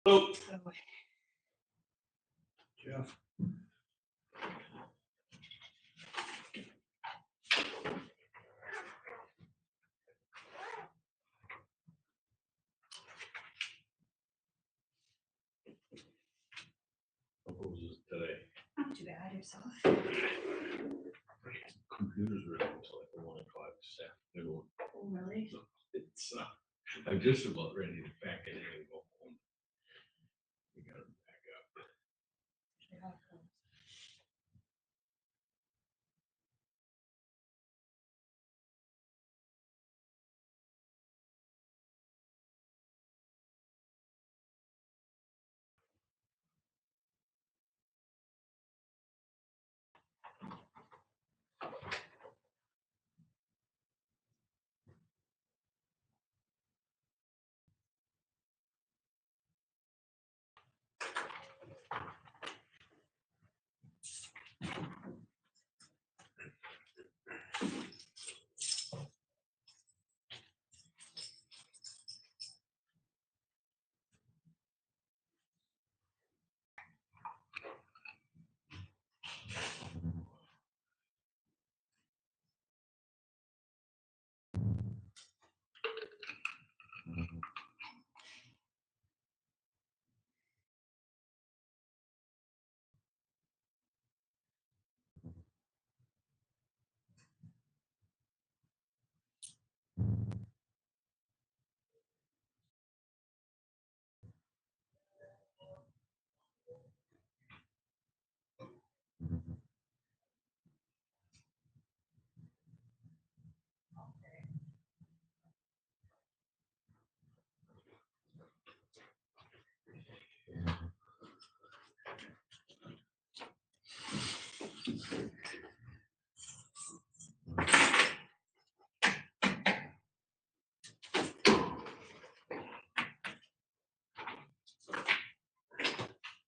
Oh, Jeff. What was this today? Not too bad yourself. Computers were until like 1 o'clock this afternoon. Oh, really? So it's, I'm just about ready to pack it in and go home. We gotta back up. Yeah.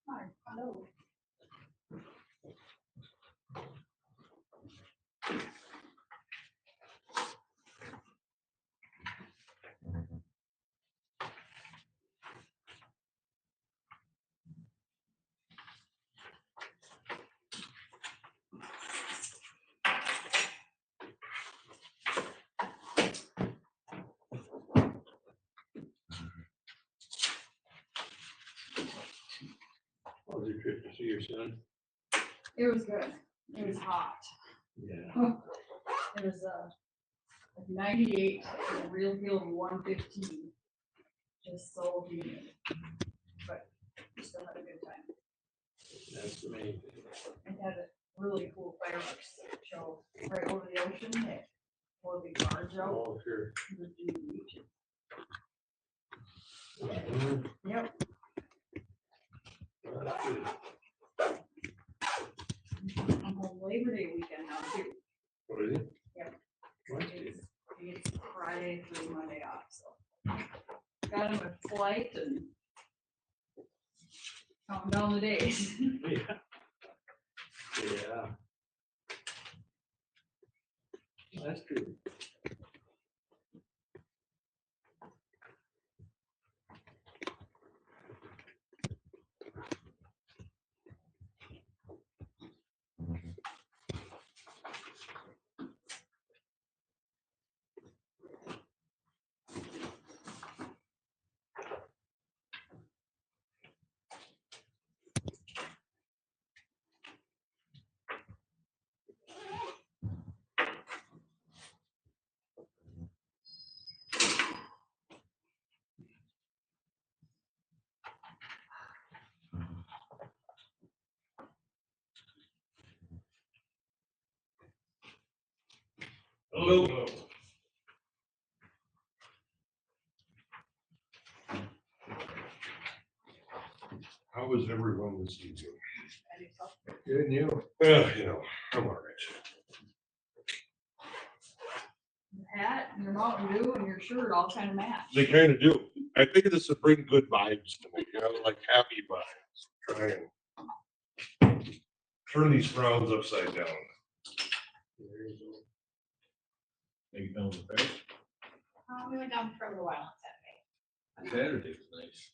Hi, hello. was your trip to see your son? It was good. It was hot. Yeah. It was like 98, and a real feel of 115. Just so humid. But we still had a good time. That's the main thing. And had a really cool fireworks show right over the ocean. They four big barge out. Oh, sure. The beach. Mhm. Yep. Well, that's good. I'm home Labor Day weekend now too. What is it? Yep. What? It's Friday through Monday off, so. Got him a flight and counting down the days. Yeah. Yeah. That's good. Hello. How was everyone this evening? Good, and you? I'm all right. Your hat, and your Mountain Dew, and your shirt all kind of match. They kind of do. I think this would bring good vibes to me, like happy vibes. Try and turn these frowns upside down. There you go. Maybe down the fair. We went down for a little while on Saturday. Saturday was nice.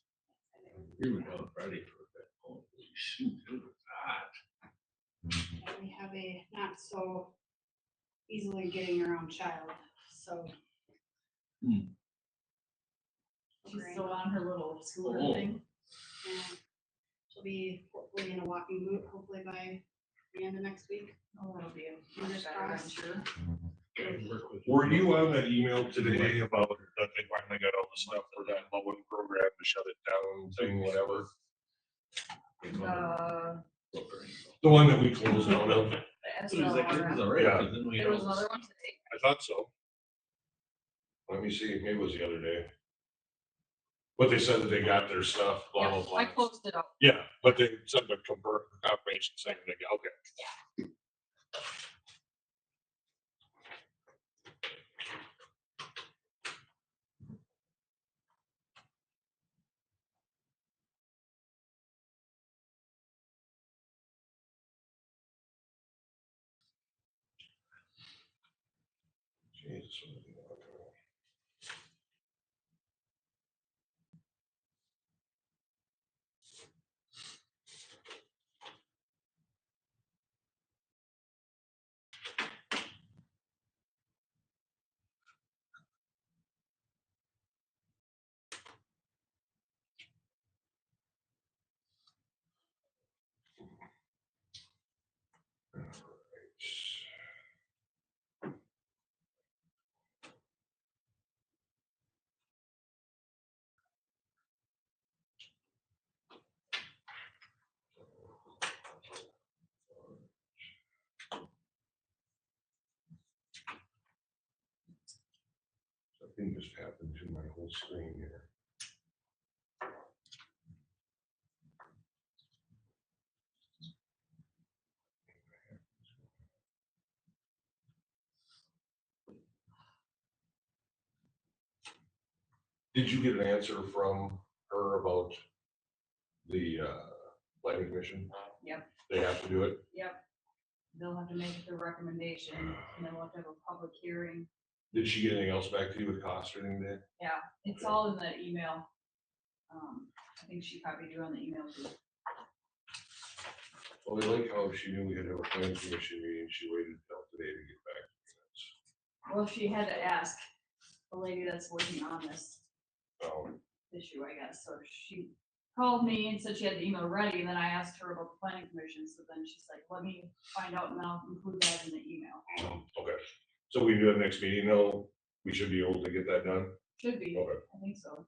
We were down Friday for that. Holy shoot, it was hot. And we have a not so easily getting around child, so. She's still on her little scooter Oh. thing. Yeah, she'll be hopefully in a walking boot, hopefully by the end of next week. Oh, that'll be a Fingers better, I'm crossed. sure. Were you on that email today about that they finally got all the stuff for that Lowen program to shut it down thing, whatever? The one that we closed out of? The It was like, it was all right, Yeah. 'cause then we There was had- another one today. I thought so. Let me see, maybe it was the other day. But they said that they got their stuff, blah, blah, Yep, blah. I closed it out. Yeah, but they sent a confirmation saying they got, okay. Jesus. Something just happened to my whole screen here. Did you get an answer from her about the planning commission? Yep. They have to do it? Yep. They'll have to make the recommendation, and then we'll have to have a public hearing. Did she get anything else back to you with cost or anything there? Yeah, it's all in that email. I think she copied you on the email too. Well, I like how she knew we had to have a planning commission meeting, she waited till today to get back. Well, she had to ask the lady that's working on this Oh, issue, I guess, so she called me and said she had the email ready, and then I asked her about the planning commission, so then she's like, let me find out and then I'll include that in the email. Okay, so we do that next meeting, though, we should be able to get that done. Should be, Okay. I think so.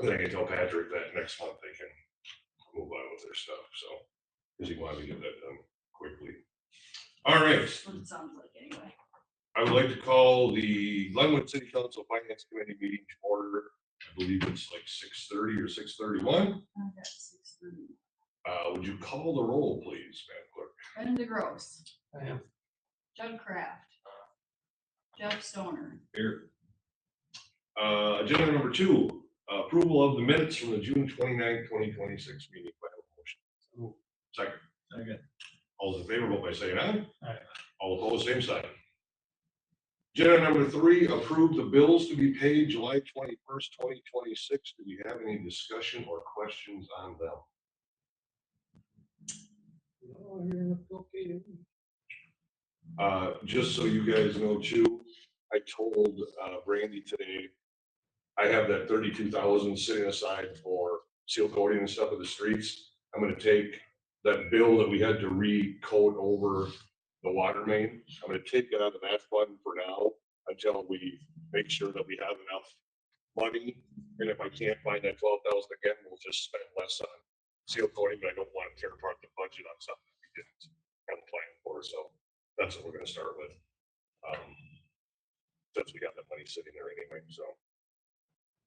Then I can tell Patrick that next month they can move on with their stuff, so, because he wanted to get that done quickly. All right, That's what it sounds like anyway. I would like to call the Glenwood City Council Finance Committee meeting to order. I believe it's like 6:30 or 6:31. I got 6:30. Would you call the roll, please, Madam Clerk? Brenda Gross. I am. Judd Kraft. Jeff Stoner. Here. Agenda number 2, approval of the minutes from the June 29th, 2026 meeting. By motion. Second. Second. All those in favor, vote by saying aye. Aye. All opposed, same sign. Agenda number 3, approve the bills to be paid July 21st, 2026. Do we have any discussion or questions on them? Just so you guys know too, I told Brandy today, I have that 32,000 sitting aside for seal coating and stuff of the streets. I'm gonna take that bill that we had to re-coat over the water main. I'm gonna take it out of that fund for now until we make sure that we have enough money. And if I can't find that 12,000 again, we'll just spend less on seal coating, but I don't want to tear apart the budget on something we didn't have a plan for. So that's what we're gonna start with. Since we got that money sitting there anyway, so.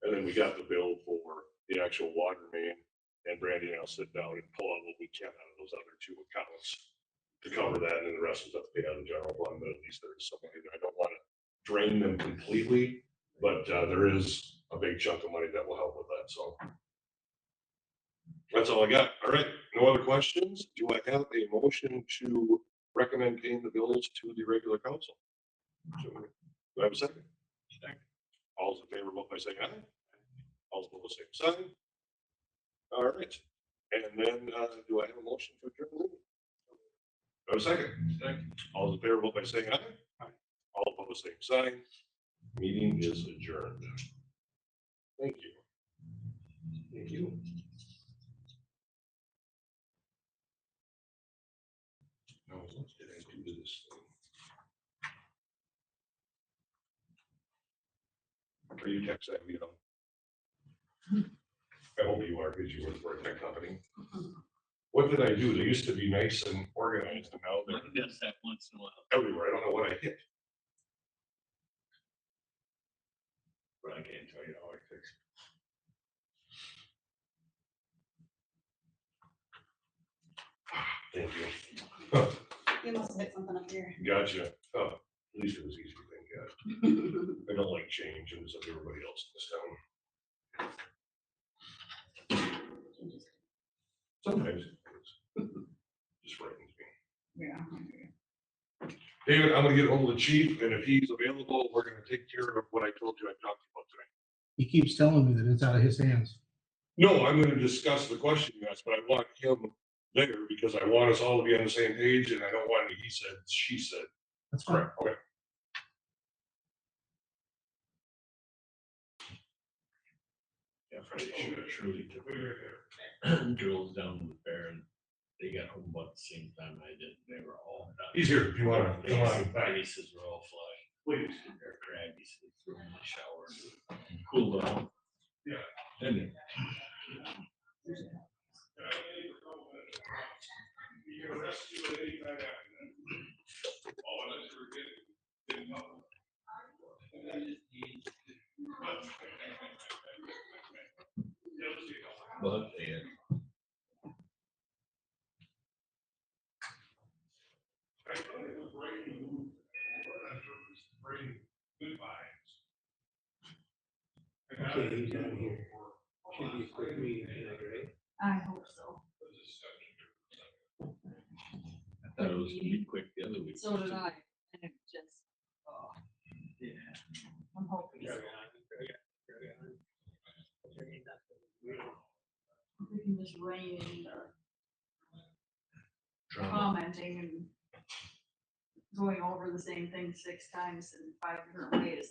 And then we got the bill for the actual water main, and Brandy and I'll sit down and pull out what we can out of those other 2 accounts to cover that, and then the rest is up to pay out of the general fund, but at least there's some money there. I don't wanna drain them completely, but there is a big chunk of money that will help with that, so. That's all I got. All right, no other questions? Do I have a motion to recommend paying the bills to the regular council? So, do I have a second? Second. All those in favor, vote by saying aye. All opposed, same sign. All right, and then do I have a motion to adjourn the meeting? Do I have a second? Second. All those in favor, vote by saying aye. Aye. All opposed, same sign. Meeting is adjourned. Thank you. Thank you. Now, what did I do to this thing? Are you tech savvy at all? I hope you are, because you work for a tech company. What did I do? They used to be nice and organized, and now they're Yes, that once in a while. everywhere. I don't know what I hit. But I can't tell you how I fix it. Thank you. You must have hit something up here. Gotcha. Oh, at least it was easy to think of. I don't like change, and so does everybody else in this town. Sometimes it just frightens me. Yeah. David, I'm gonna get hold of the chief, and if he's available, we're gonna take care of what I told you I talked about today. He keeps telling me that it's out of his hands. No, I'm gonna discuss the question you asked, but I want him there because I want us all to be on the same page, and I don't want any he said, she said. That's fine. Correct, okay. Yeah, Friday should have truly took drills down to the fair, and they got home about the same time I did. They were all done. He's here, if you wanna, come on back. Faces were all flush. Please. They're craggy, so they threw them in the shower. Cool down. Yeah. Then but and Okay, he's out here. Should be a quick meeting tonight, right? I hope so. I thought it was gonna be quick the other week. So did I. And it just, oh, Yeah. I'm hoping. so. We can just rein in the Drama. commenting and going over the same thing 6 times in 5 different ways.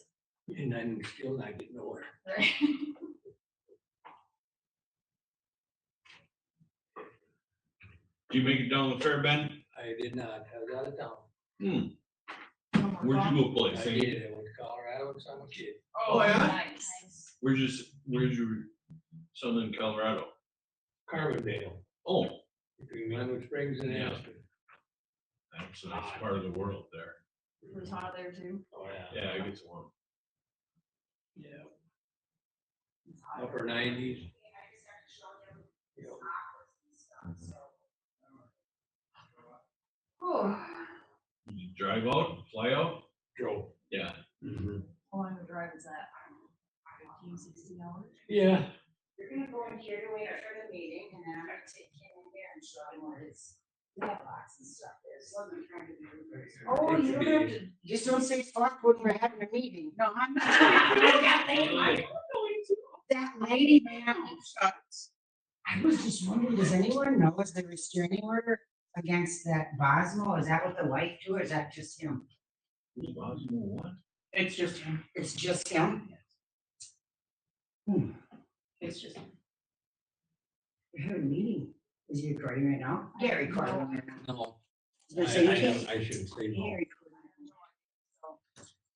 And I'm still not getting nowhere. Right? Did you make it down the fair, Ben? I did not, I was out of town. Where'd you go play? I St. did, I went to Colorado and saw my kid. Oh, yeah? Nice. Where's your son in Colorado? Carbondale, Oh, between Glenwood Springs and Yeah. Aspen. that's a nice part of the world there. It was hot there too. Oh, yeah. Yeah, it gets warm. Yeah, It's hot. upper nineties. Oh, Did you drive out, fly out? Drove. Yeah. how long of a drive is that? 15, 16 hours? Yeah. You're gonna go in here to wait for the meeting, and then I'm gonna take Ken in there and show him where his mailbox and stuff is. Wasn't trying to be. Oh, you don't have to, just don't say fuck when we're having a meeting. No, I'm not. That lady, that lady, man. I was just wondering, does anyone know, is the restraining order against that Bosmo? Is that what the wife do, or is that just him? Who's Bosmo, what? It's just him. It's just him? It's just. We're having a meeting. Is he recording right now? Yeah, recording right now. No. I was gonna say, you can't. I shouldn't say you no. can't record right now.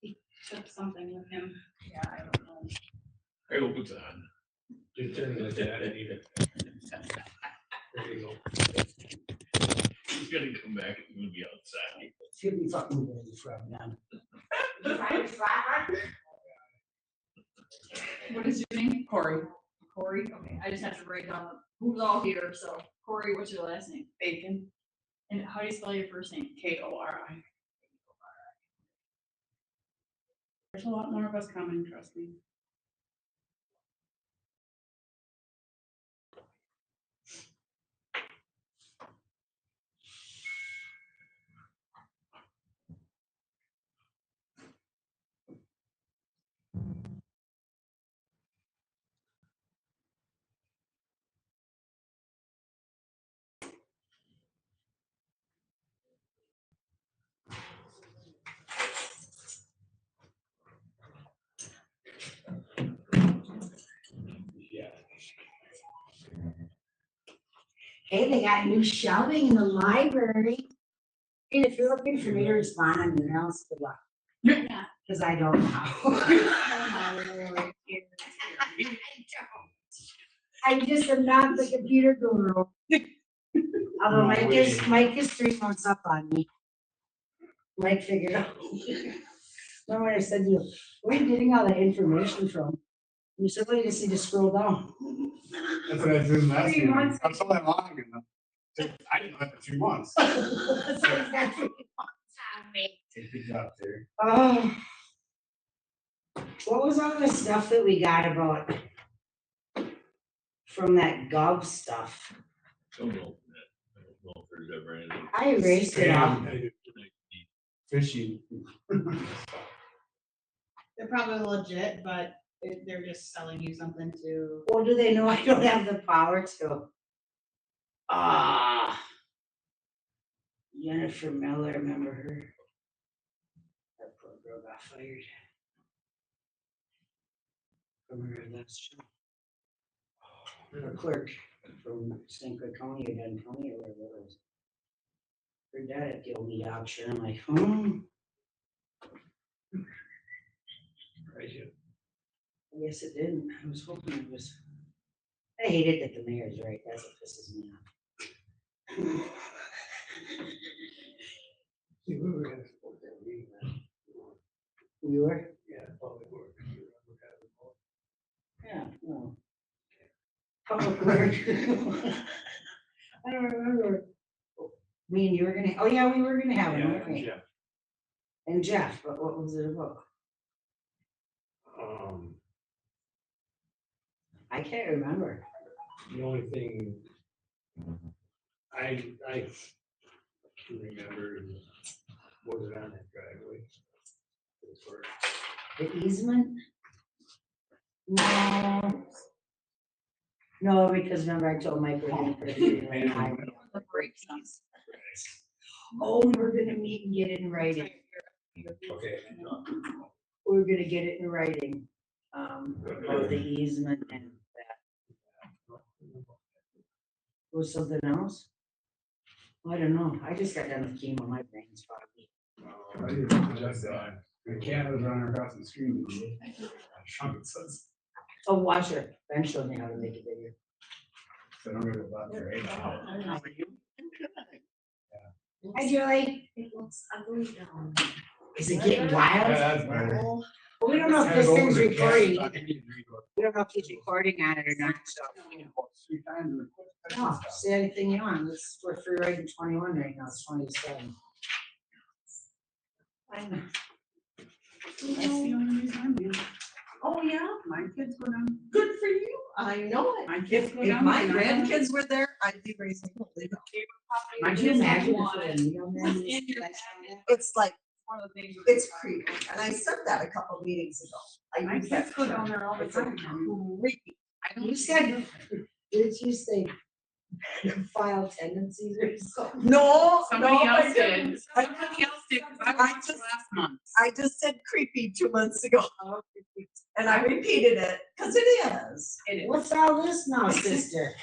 He took something with him. Yeah, I don't know. I hope it's on. Just turn it that, I need it. There you go. He's gonna come back, it's gonna be outside. Should be fucking good from them. What is your name? Corey. Corey, okay, I just have to write down who's all here, so Corey, what's your last name? Bacon, And how do you spell your first name? Kori. There's a lot more of us coming, trust me. Yeah. Hey, they got new shelving in the library. And if you're looking for me to respond on emails, good luck. Yeah. Cause I don't know. I just am not the computer guru. Although No, Mike is 3 months up on me. Mike figured out. Remember when I said to you, where are you getting all that information from? You said, well, you just need to scroll down. That's what I was doing last 3 year. months. I'm so that long ago. I didn't know that for 3 months. That's exactly Good job, Terry. Oh. What was all the stuff that we got about from that Gov stuff? Don't open it. I don't know if there's ever anything. I erased it all. Spam, Fishy. They're probably legit, but they're just selling you something to. Well, do they know I don't have the power to? Ah. Jennifer Miller, remember her? That poor girl got fired. From her last job. Her clerk from St. Clair County or Denton County or whatever it was. Heard that at the old meat auction, I'm like, Right, yeah. I guess it didn't, I was hoping it was. I hate it that the mayor's right, that's what pisses me off. See, we were gonna support that meeting, man. We were? Yeah, public works. Yeah, no. Public work. I don't remember. Me and you were gonna, oh yeah, we were gonna have it, weren't we? Yeah. And Jeff, but what was it about? I can't remember. The only thing I can remember is, was it on that driveway? The easement? No. No, because remember I told Mike we're gonna put a three-lane highway. The brakes on. Oh, we were gonna meet and get it in writing. Okay. We were gonna get it in writing. About the easement and that. Was something else? I don't know, I just got done with chemo, my brain's foggy. I didn't adjust that. The cat was running across the screen. It says, Oh, washer, Ben showed me how to make it bigger. so I'm gonna go back there right now. Hi, Julie. It looks ugly down. Is it getting wild? Yeah, that's better. Well, we don't know if Had this it over thing's the cat, recording, I think it's recording. we don't know if he's recording on it or not, so. Three times and- No, say anything you want, we're free riding 21 right now, it's 27. I know. That's the only reason I'm here. Oh, yeah, My kids go down. good for you. I know it. My kids go If down. my there, and I- grandkids were there, I'd be raising. Could you imagine if the mailman In your was- It's like, one of the things. It's creepy, and I said that a couple meetings ago. My kids go down there all the It's a time. creepy. You said, did you say file tendencies or something? No, Somebody no, I else didn't. did. Somebody else did, 'cause I I was just- last month. I just said creepy 2 months ago. And I repeated it, cause it is. It is. What's all this now, sister?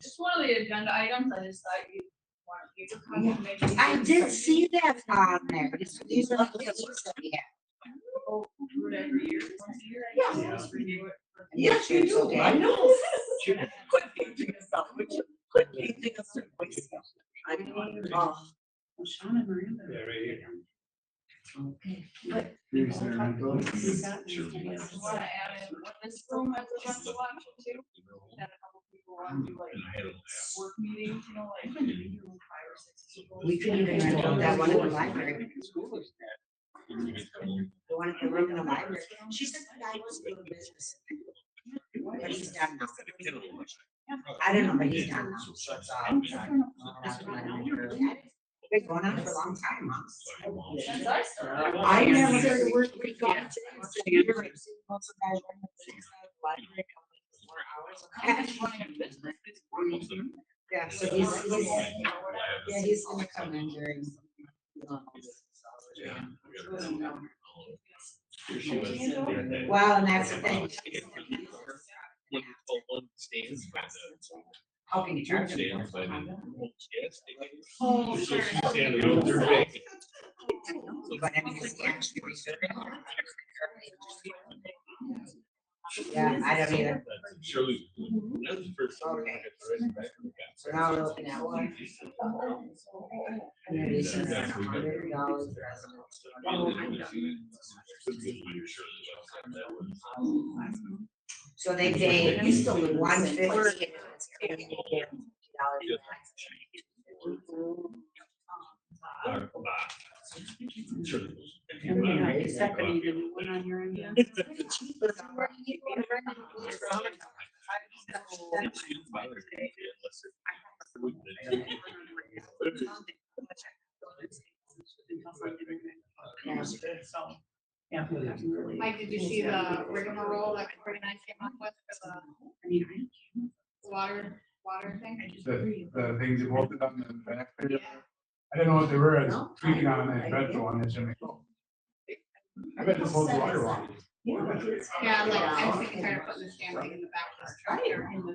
Just one of the agenda items, I just thought you wanted you to come and maybe. I did see that on there, but these are the lists that we have. Go through it every year, once a year. I Yeah. just review it. Yes, you do. I know. Quit painting us out, would you? Quit painting us out. I mean, oh. Well, Sean and Miranda. Yeah, right here. Okay. Here's their mental. We got these ideas. You wanna add in what this room has a bunch of option too? Had a couple people want to do like And I had them work meetings, you know, like 5 or 6 people. We could even rent out that one in the library. The one at the room in the library. She said the guy was doing business. But he's done now. I don't know, but he's done now. So it's all. Been going on for a long time, huh? Since I started. I never heard the word we got today. So you're right. Most of the guys run the things out of the library, come in 4 hours. Yeah, so he's gonna come in during. Well, and that's the thing. How can you charge them? Oh, so she's standing over there. But I mean, it's the actual research. Yeah, I don't either. Shirley, that's the first time. Okay. So now we're looking at one. Community center, $100 So they pay $150. Is that gonna be the new one on your end? then? Yeah. Mike, did you see the rigmarole that Corey and I came up with for I mean, the water thing? The things you bolted on the back there. I didn't know what they were, I was tweaking on that petrol on this, and I go. I bet this holds the water wrong. Yeah, like, I was thinking, trying to put this damn thing in the back of this tractor in the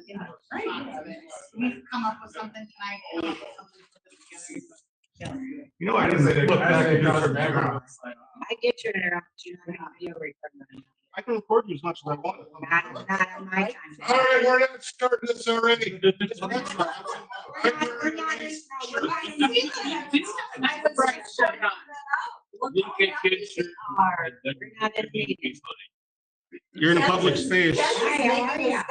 front of it. We've come up with something tonight, come up with something to put together. You know, I didn't say, look back at your background. I get you interrupt you. You're recording. I can record you as much as I want. Not on my time. All right, we're not starting this already. We're not in- we're not in meeting. You're in a public space. Hi, how are ya?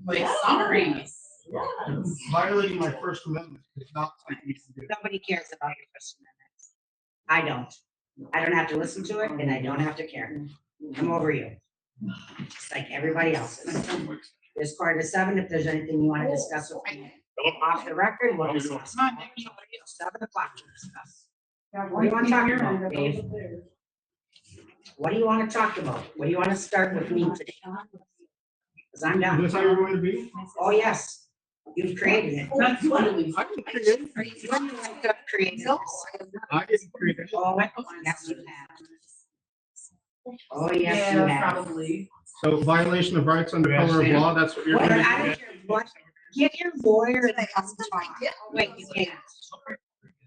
like summary. Violating my First Amendment. It's not something you can do. Nobody cares about your First Amendment. I don't. I don't have to listen to it and I don't have to care. I'm over you. Just like everybody else is. It's 6:45. If there's anything you want to discuss with me off the record, we'll discuss. 7 o'clock to discuss. What do you want to talk about, Dave? What do you want to talk about? What do you want to start with me today? Because I'm Is done. this how you're going to be? Oh, yes. You've created it. That's literally. I can create it. When you wake up, create it. I can create it. Oh, yes, you have. Oh, yes, you have. Probably. So violation of rights under color of law, that's what you're But going I to don't care what Get your lawyer to come talk. Wait, you can't.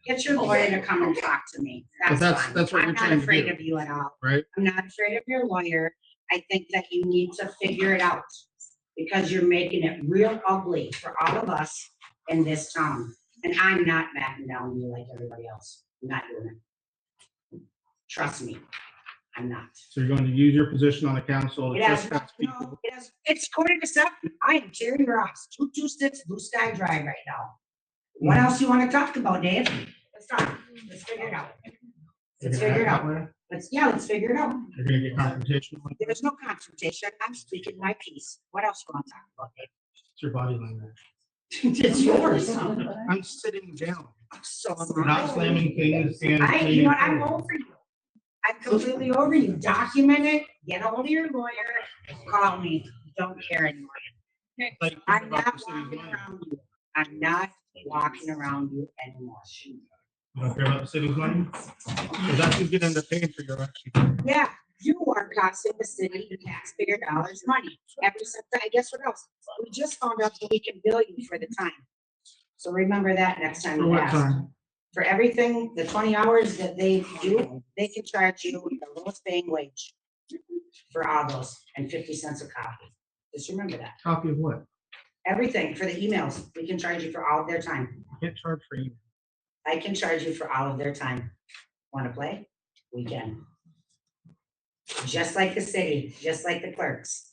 Get your lawyer to come and talk to me. But That's fine. that's what I'm you're not trying to afraid do, of you at all. right? I'm not afraid of your lawyer. I think that you need to figure it out because you're making it real ugly for all of us in this town. And I'm not backing down on you like everybody else. I'm not doing it. Trust me, I'm not. So you're going to use your position on the council to It has, trespass no, people. it has, it's 2:47. I am tearing your house. 226 Blue Sky Drive right now. What else you want to talk about, Dave? Let's talk. Let's figure it out. Let's figure it out. Let's figure it out. You're gonna get confrontational. There's no confrontation. I'm speaking my piece. What else you want to talk about, Dave? It's your body language. It's yours. I'm sitting down, So not slamming things and. you know what? I'm over you. I'm completely over you. Document it, get ahold of your lawyer, call me. Don't care anymore. Like, I'm about not the city's walking money. around you. I'm not walking around you anymore. You don't care about the city's money? Because that's who's getting the paying for your election. Yeah, you are costing the city the taxpayer dollars money. Every cent, I guess what else? We just found out that we can bill you for the time. So remember that next time For you what ask. time? For everything, the 20 hours that they do, they can charge you the lowest paying wage for all those and 50 cents a copy. Just remember that. Copy of what? Everything for the emails, we can charge you for all of their time. You can't charge for email. I can charge you for all of their time. Want to play? We can. Just like the city, just like the clerks.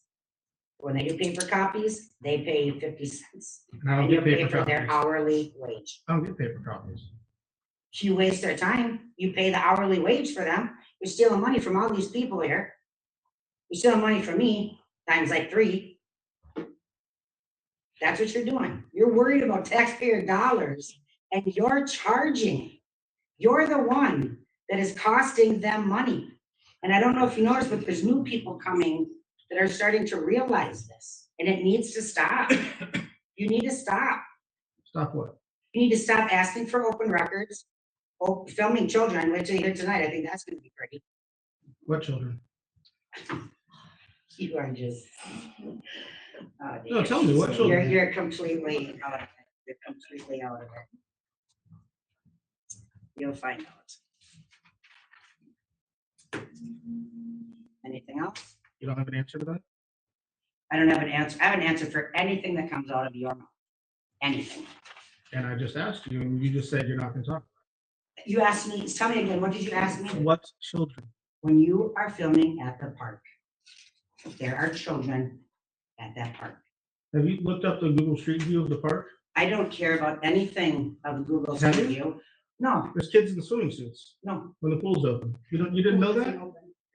When they do paper copies, they pay 50 cents. And I don't And you get pay paper for their copies. hourly wage. I don't get paper copies. You waste their time, you pay the hourly wage for them. You're stealing money from all these people here. You're stealing money from me, times like 3. That's what you're doing. You're worried about taxpayer dollars and you're charging. You're the one that is costing them money. And I don't know if you noticed, but there's new people coming that are starting to realize this, and it needs to stop. You need to stop. Stop what? You need to stop asking for open records, filming children. Wait till you hear tonight. I think that's going to be pretty. What children? You are just. No, tell me, what children? You're completely out of it. You're completely out of it. You'll find out. Anything else? You don't have an answer to that? I don't have an answer. I have an answer for anything that comes out of your mouth. Anything. And I just asked you, and you just said you're not gonna talk. You asked me, tell me again, what did you ask me? What children? When you are filming at the park, there are children at that park. Have you looked up the Google Street View of the park? I don't care about anything of Google Street Have you? View. No, There's kids in the swimming suits no. when the pool's open. You didn't know that?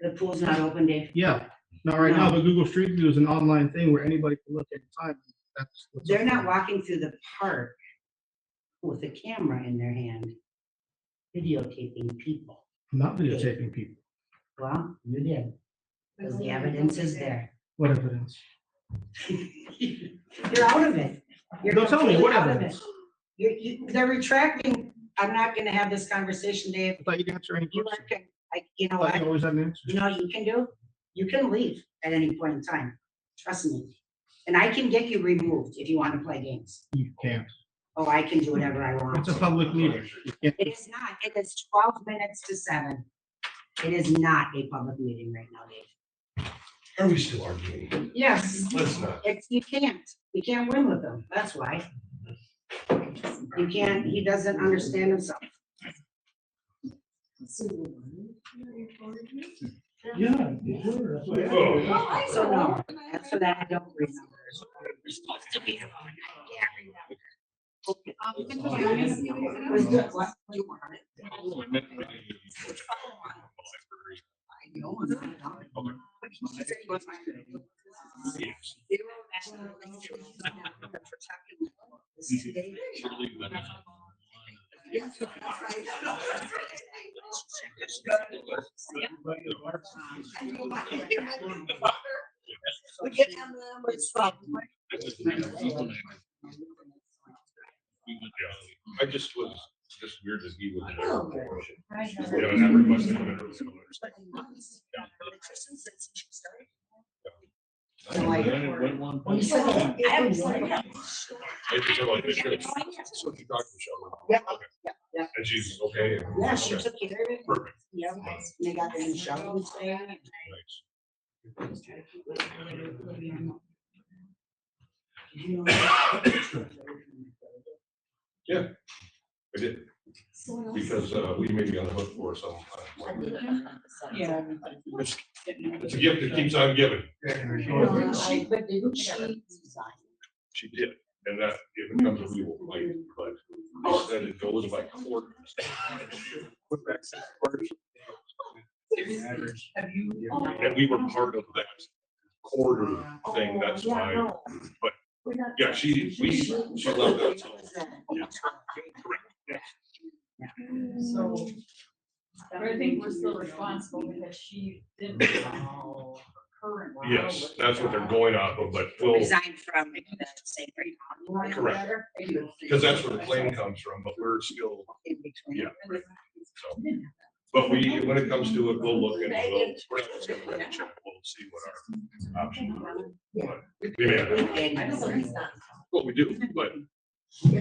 The pool's not open, Dave. Yeah. Not right now, but Google Street View is an online thing where anybody can look at time. That's what's They're up not there. walking through the park with a camera in their hand, videotaping people. I'm not videotaping people. Well, you did. Because the evidence is there. What evidence? You're out of it. You're Don't tell me, completely what out of evidence? it. They're retracting. I'm not gonna have this conversation, Dave. I thought you'd answer any You question. you know I thought you what? always had an answer. You know what you can do? You can leave at any point in time. Trust me. And I can get you removed if you want to play games. You can't. Oh, I can do whatever I want. It's a public meeting. You can't. It is not. It is 12 minutes to 7. It is not a public meeting right now, Dave. Are we still arguing? Yes. Let's not. You can't. You can't win with him. That's why. You can't, he doesn't understand himself. Yeah, sure. That's what Oh. So no, that's what I don't remember. We're supposed to be about. I can't remember. Was good. What? You want it? I know, I'm not. But he said he was fine. This is David. We get down there, it's fun. I just was just weird that he was. Oh, Yeah, good. and that requested him to understand. I'm like, when you said, I was like, like, so you talked to Michelle. Yeah, Okay. yeah. And she's okay. and- Yeah, she took care of it. Perfect. Yeah, they got their new shower today. Nice. Yeah, I did, because we may be on the hook for some. Yeah. It's a gift that keeps on giving. But didn't she? She did, and that if it comes, we will fight, but they said it goes by quarters. Put back 6 quarters. Have you? And we were part of that quarter thing, that's why, but yeah, she loved that. So, yes, correct, yes. So, but I think we're still responsible because she didn't follow her current. Yes, that's what they're going off of, but we'll, Resigned from the same grade. correct, because that's where the claim comes from, but we're still, In between. yeah. So, but when it comes to it, we'll look and we're not just gonna write a check, we'll see what our options are. But we may have, well, we do, but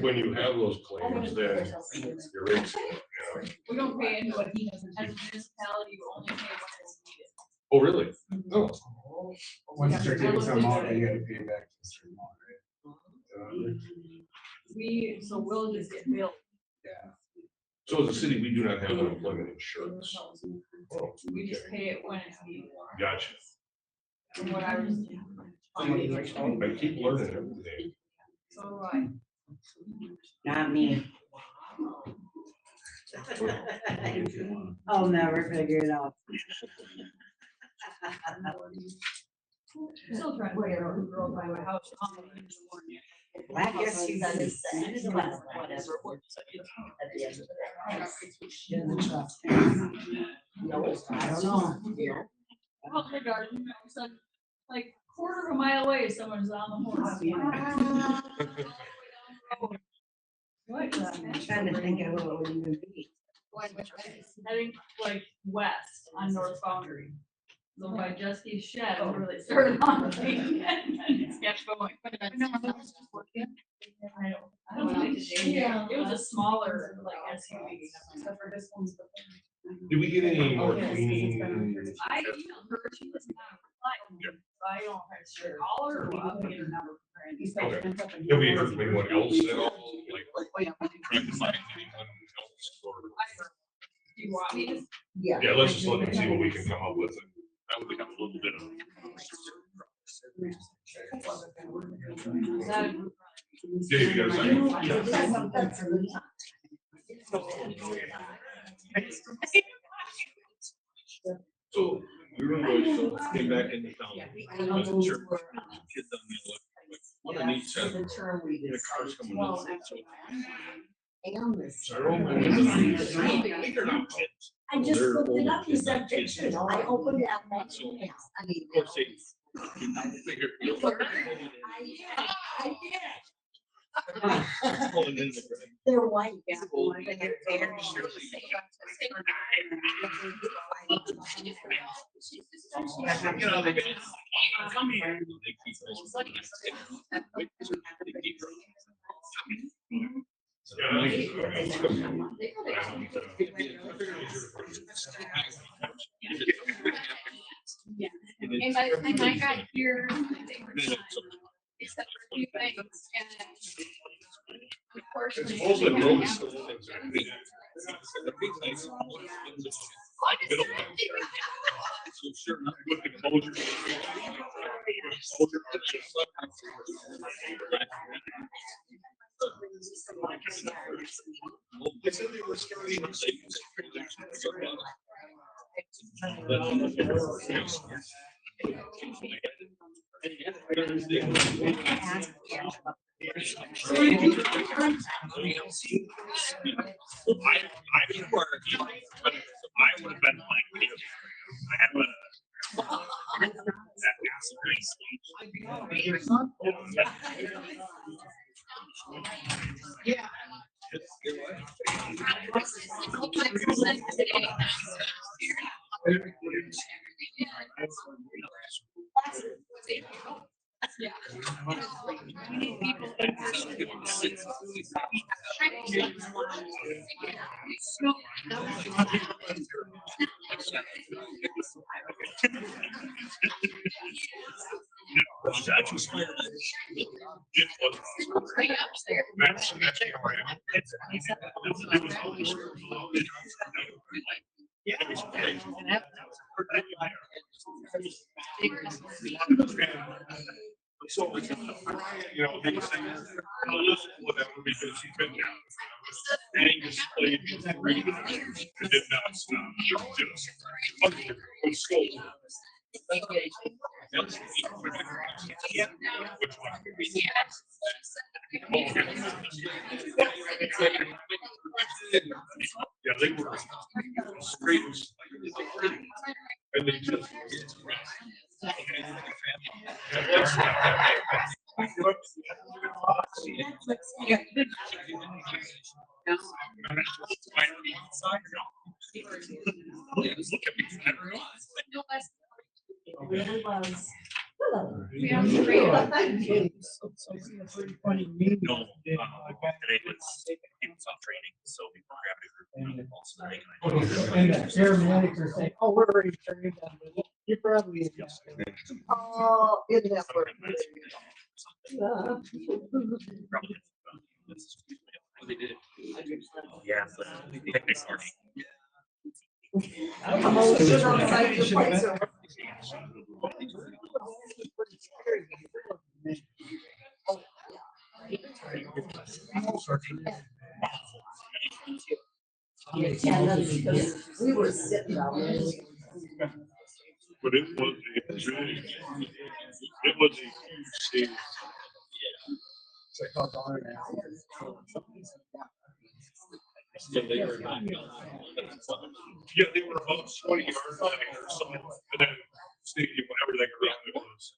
when you have those claims, then your rates, you know. We don't pay anybody, he doesn't, as a municipality, you only pay what is needed. Oh, really? No. Once you start taking some out, you gotta pay back a certain amount, right? So we'll just get billed. Yeah. So as a city, we do not have unemployment insurance. Oh, We just pay it when it's needed. gotcha. From what I was. I keep learning every day. So do I. Not me. I'll never figure it out. Still trying to figure out who drove by my house. I guess you got it. Whatever. I don't know. Oh my God, so, like quarter of a mile away, someone's on the horse. What? I'm trying to think of what it would even be. Heading like west on North Boundary. So by Justy's shed, where they started on the thing, and it's kept going. I don't know. Yeah, it was a smaller like SUV, except for this one's the. Did we get any more cleaning? I emailed her, she was not replying, so I don't know if I should call her or I'll get her number for her. Okay. Have we heard from anyone else at all? Like, trying to find anyone else or? Do you want me to? Yeah, let's just look and see what we can come up with. That would be a little bit of. Dave, you got a second? So we were going, so came back into town. I wasn't sure. Kids on the electric, what a neat set. The cars coming in. So I rolled my windows on. They're not kids. I just They're looked it older up, you than said my kids. pictures, I opened it up. So, I mean. of course, figure. I did. Pulling in the ground. They're white. Yeah. But they're very surely. You know, they come here. They keep us. They keep Yeah. And by the time I got here, they were done, except for a few things, and unfortunately. It's mostly we road didn't still have- things that are big. Middle. So sure enough, with the closure. They said they were starting to say. I would have been like, I had Yeah. We need people in So, you know, they say, whatever, because he's been down. And he just played three games. It did not stop. Just school. Which yeah, they were straight. And they just. It really was. Yeah, it's great. No, today was, he was on training, so we grabbed a group. And the paramedics are saying, oh, we're already trained on it. You probably. Oh, it has worked. They did. Yeah. Picnic party. I'm always sitting on the side of the place. Yeah, because we were sitting down there. But it was a huge stage. So they were not. Yeah, they were about 20 yards line or something, and then stadium, whenever they got around, it was.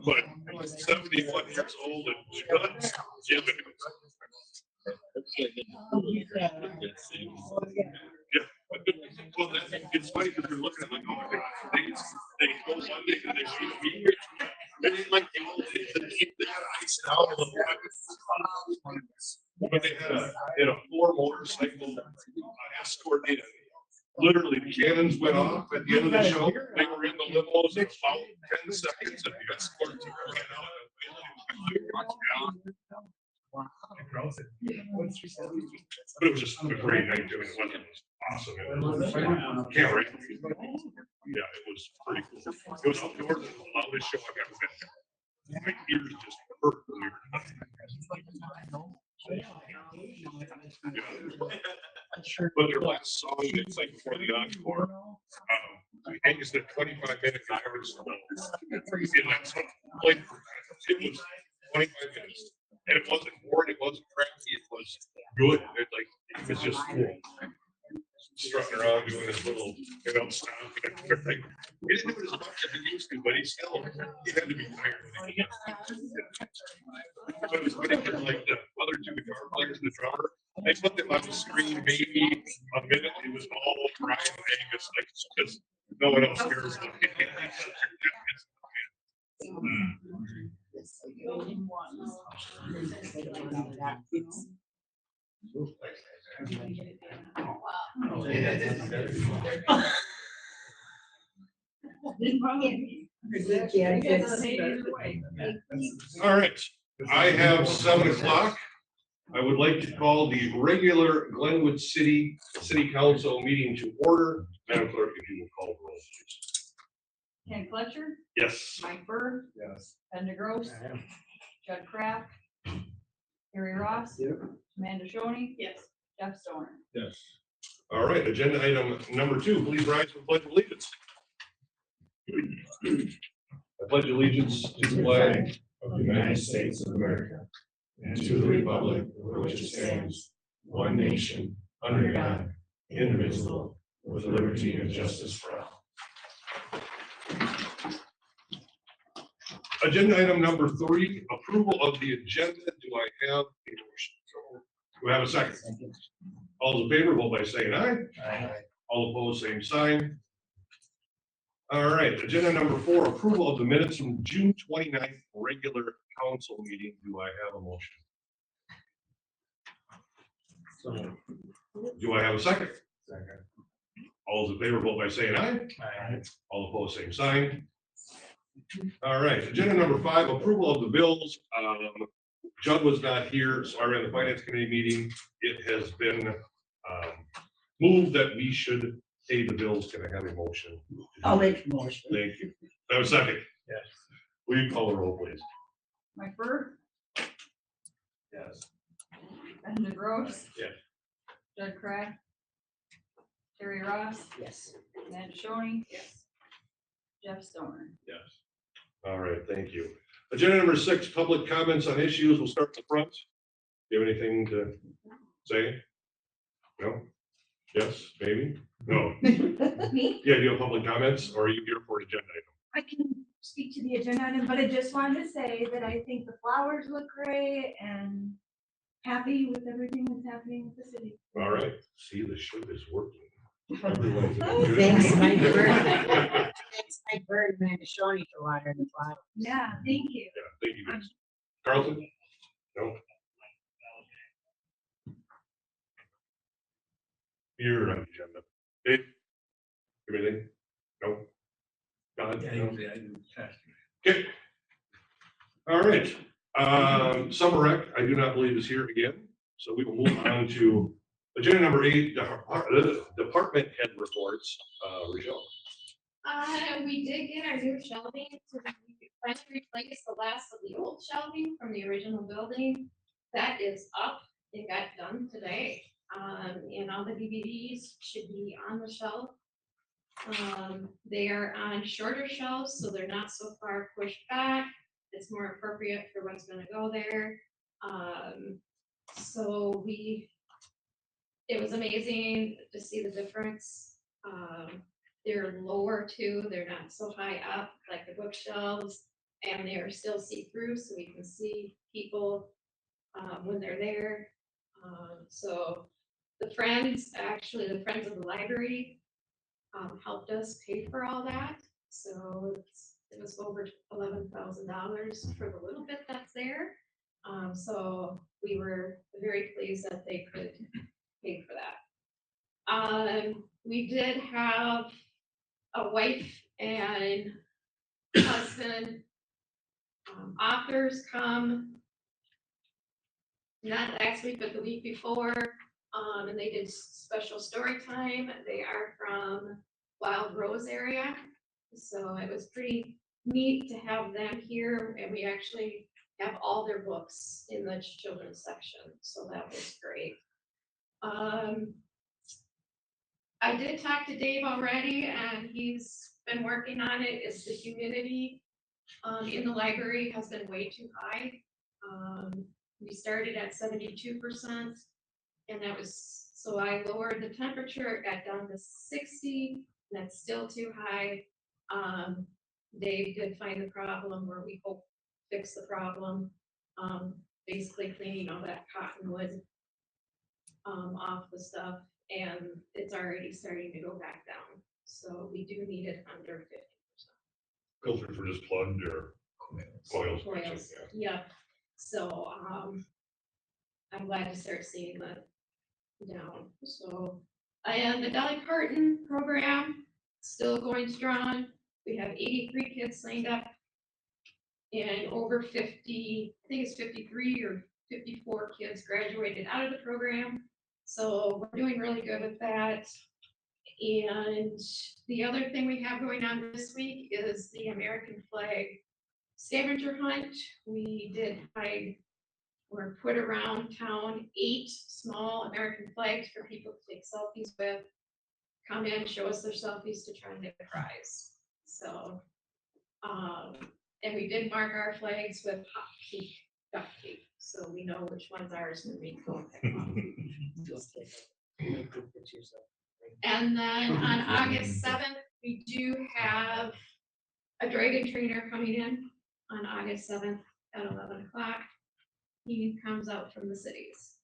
But 71 years old and just giving it. Yeah, well, it's funny because you're looking at like, oh, they go Sunday and they shoot a meet. They didn't like the old days, they had iced out a little bit. But they had a 4 motorcycle escort. Literally, the cannons went off at the end of the show. They were in the limos in about 10 seconds, and the escort took their head out. But it was just a great night doing it. It was awesome. Can't wait. Yeah, it was pretty cool. It was outdoors, the loudest show I've ever been to. My ears just hurt when we were done. But their last song, it's like before the encore. I think it's the 25-minute Irish song. In that song, played for, it was 25 minutes. And it wasn't boring, it wasn't crappy, it was good. It was just cool. Strutting around doing this little, stuff. He didn't do it as much as he used to, but he had to be tired. But it was funny because like the other 2 guitar players and the drummer, they put them on the screen maybe a minute. It was all Brian and Angus, like, because no one else cares about it. All right, I have 7 o'clock. I would like to call the regular Glenwood City Council meeting to order. Madam Clerk, if you will call the roll, please. Ken Fletcher, Yes. Mike Burr. Yes. Ben DeGrosse. Judd Kraft. Harry Ross. Amanda Shoney. Yes. Jeff Stoner. Yes. All right, agenda item number 2, please rise for pledge of allegiance. I pledge allegiance to the flag of the United States of America and to the republic for which it stands, one nation, under God, indivisible, with liberty and justice for all. Agenda item number 3, approval of the agenda. Do I have a motion? Do I have a second? All those in favor, vote by saying aye. Aye. All opposed, same sign. All right, agenda number 4, approval of the minutes from June 29th regular council meeting. Do I have a motion? Do I have a second? Second. All those in favor, vote by saying aye. Aye. All opposed, same sign. All right, agenda number 5, approval of the bills. Judd was not here, so I ran the finance committee meeting. It has been moved that we should pay the bills. Can I have a motion? I'll make a motion. Thank you. I have a second. Yes. Will you call the roll, please? Mike Bird, Yes. Ben DeGros. Yes. Judd Craft. Terry Ross, Yes. Matt Shoney. Yes. Jeff Stoner. Yes. All right, thank you. Agenda number 6, public comments on issues. We'll start at the front. Do you have anything to say? No? Yes, maybe? No. Me? Yeah, do you have public comments or are you here for an agenda item? I can speak to the agenda item, but I just wanted to say that I think the flowers look great and happy with everything that's happening with the city. All right, see, the show is working. Thanks, Mike Bird. Thanks, Mike Bird, and Amanda Shoney for watering the flowers. Yeah, thank you. Yeah, thank you, guys. Carlton? No? You're on the agenda. Dave? Everything? No? God? No? Okay. All right. Summer rec, I do not believe is here again, so we will move on to agenda number 8, department head reports. Rochelle. We did get our new shelving to finally replace the last of the old shelving from the original building. That is up. It got done today. And all the DVDs should be on the shelf. They are on shorter shelves, so they're not so far pushed back. It's more appropriate for what's gonna go there. So it was amazing to see the difference. They're lower too, they're not so high up like the bookshelves, and they are still see-through, so we can see people when they're there. So the friends of the library helped us pay for all that. So it was over $11,000 for the little bit that's there. So we were very pleased that they could pay for that. We did have a wife and husband authors come, not last week, but the week before, and they did special story time. They are from Wild Rose area, so it was pretty neat to have them here, and we actually have all their books in the children's section, so that was great. I did talk to Dave already, and he's been working on it. It's the humidity in the library has been way too high. We started at 72%, and that was, so I lowered the temperature, it got down to 60, and that's still too high. Dave did find the problem, where we hope fix the problem. Basically cleaning all that cottonwood off the stuff, and it's already starting to go back down. So we do need it under 50%. Filters were just plugged or coils? Coils, Yeah. yep. So, I'm glad to start seeing that down. So, and the Dolly Parton program, still going strong. We have 83 kids signed up, and over 50, I think it's 53 or 54 kids graduated out of the program. So we're doing really good with that. And the other thing we have going on this week is the American flag scavenger hunt. We did hide or put around town 8 small American flags for people to take selfies with. Come in, show us their selfies to try and get a prize. So, and we did mark our flags with hot pink duct tape, so we know which one's ours when we go and pick them up. And then on August 7th, we do have a dragon trainer coming in on August 7th at 11 o'clock. He comes out from the cities.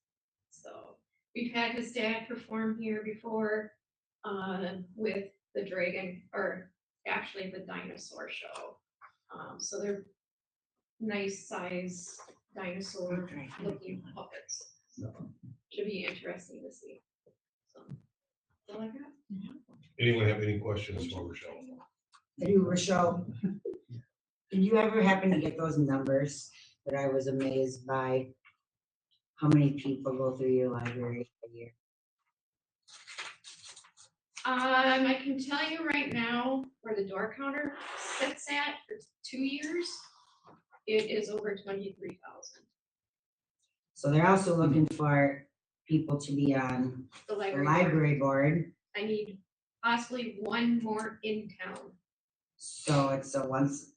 So we've had his dad perform here before with the dragon, or actually the dinosaur show. So they're nice size dinosaur looking puppets. Should be interesting to see. So, that's all I got. Anyone have any questions for Rochelle? Hey, Rochelle, did you ever happen to get those numbers that I was amazed by? How many people go through your library a year? I can tell you right now where the door counter sits at for 2 years, it is over 23,000. So they're also looking for people to be on The the library. library board. I need possibly one more in town. So it's a once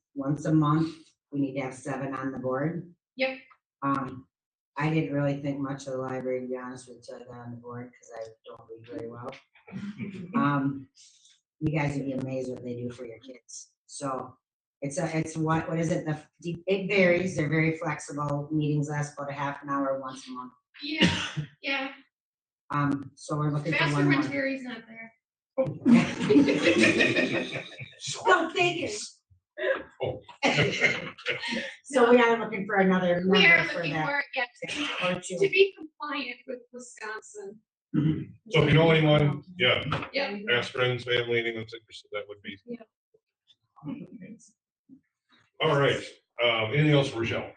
a month, we need to have 7 on the board. Yep. I didn't really think much of the library, to be honest with you, I got on the board because I don't read very well. You guys would be amazed what they do for your kids. So it's what is it? It varies. They're very flexible. Meetings last about a half an hour once a month. Yeah, yeah. So we're looking for Faster one when more. Terry's not there. Well, thank you. So we are looking for another We are member for looking that. for, yeah, Or to two. be compliant with Wisconsin. So if you know anyone, yeah, Yeah. ask friends, family, anyone's interested, that would be. Yeah. All right, anything else for Rochelle?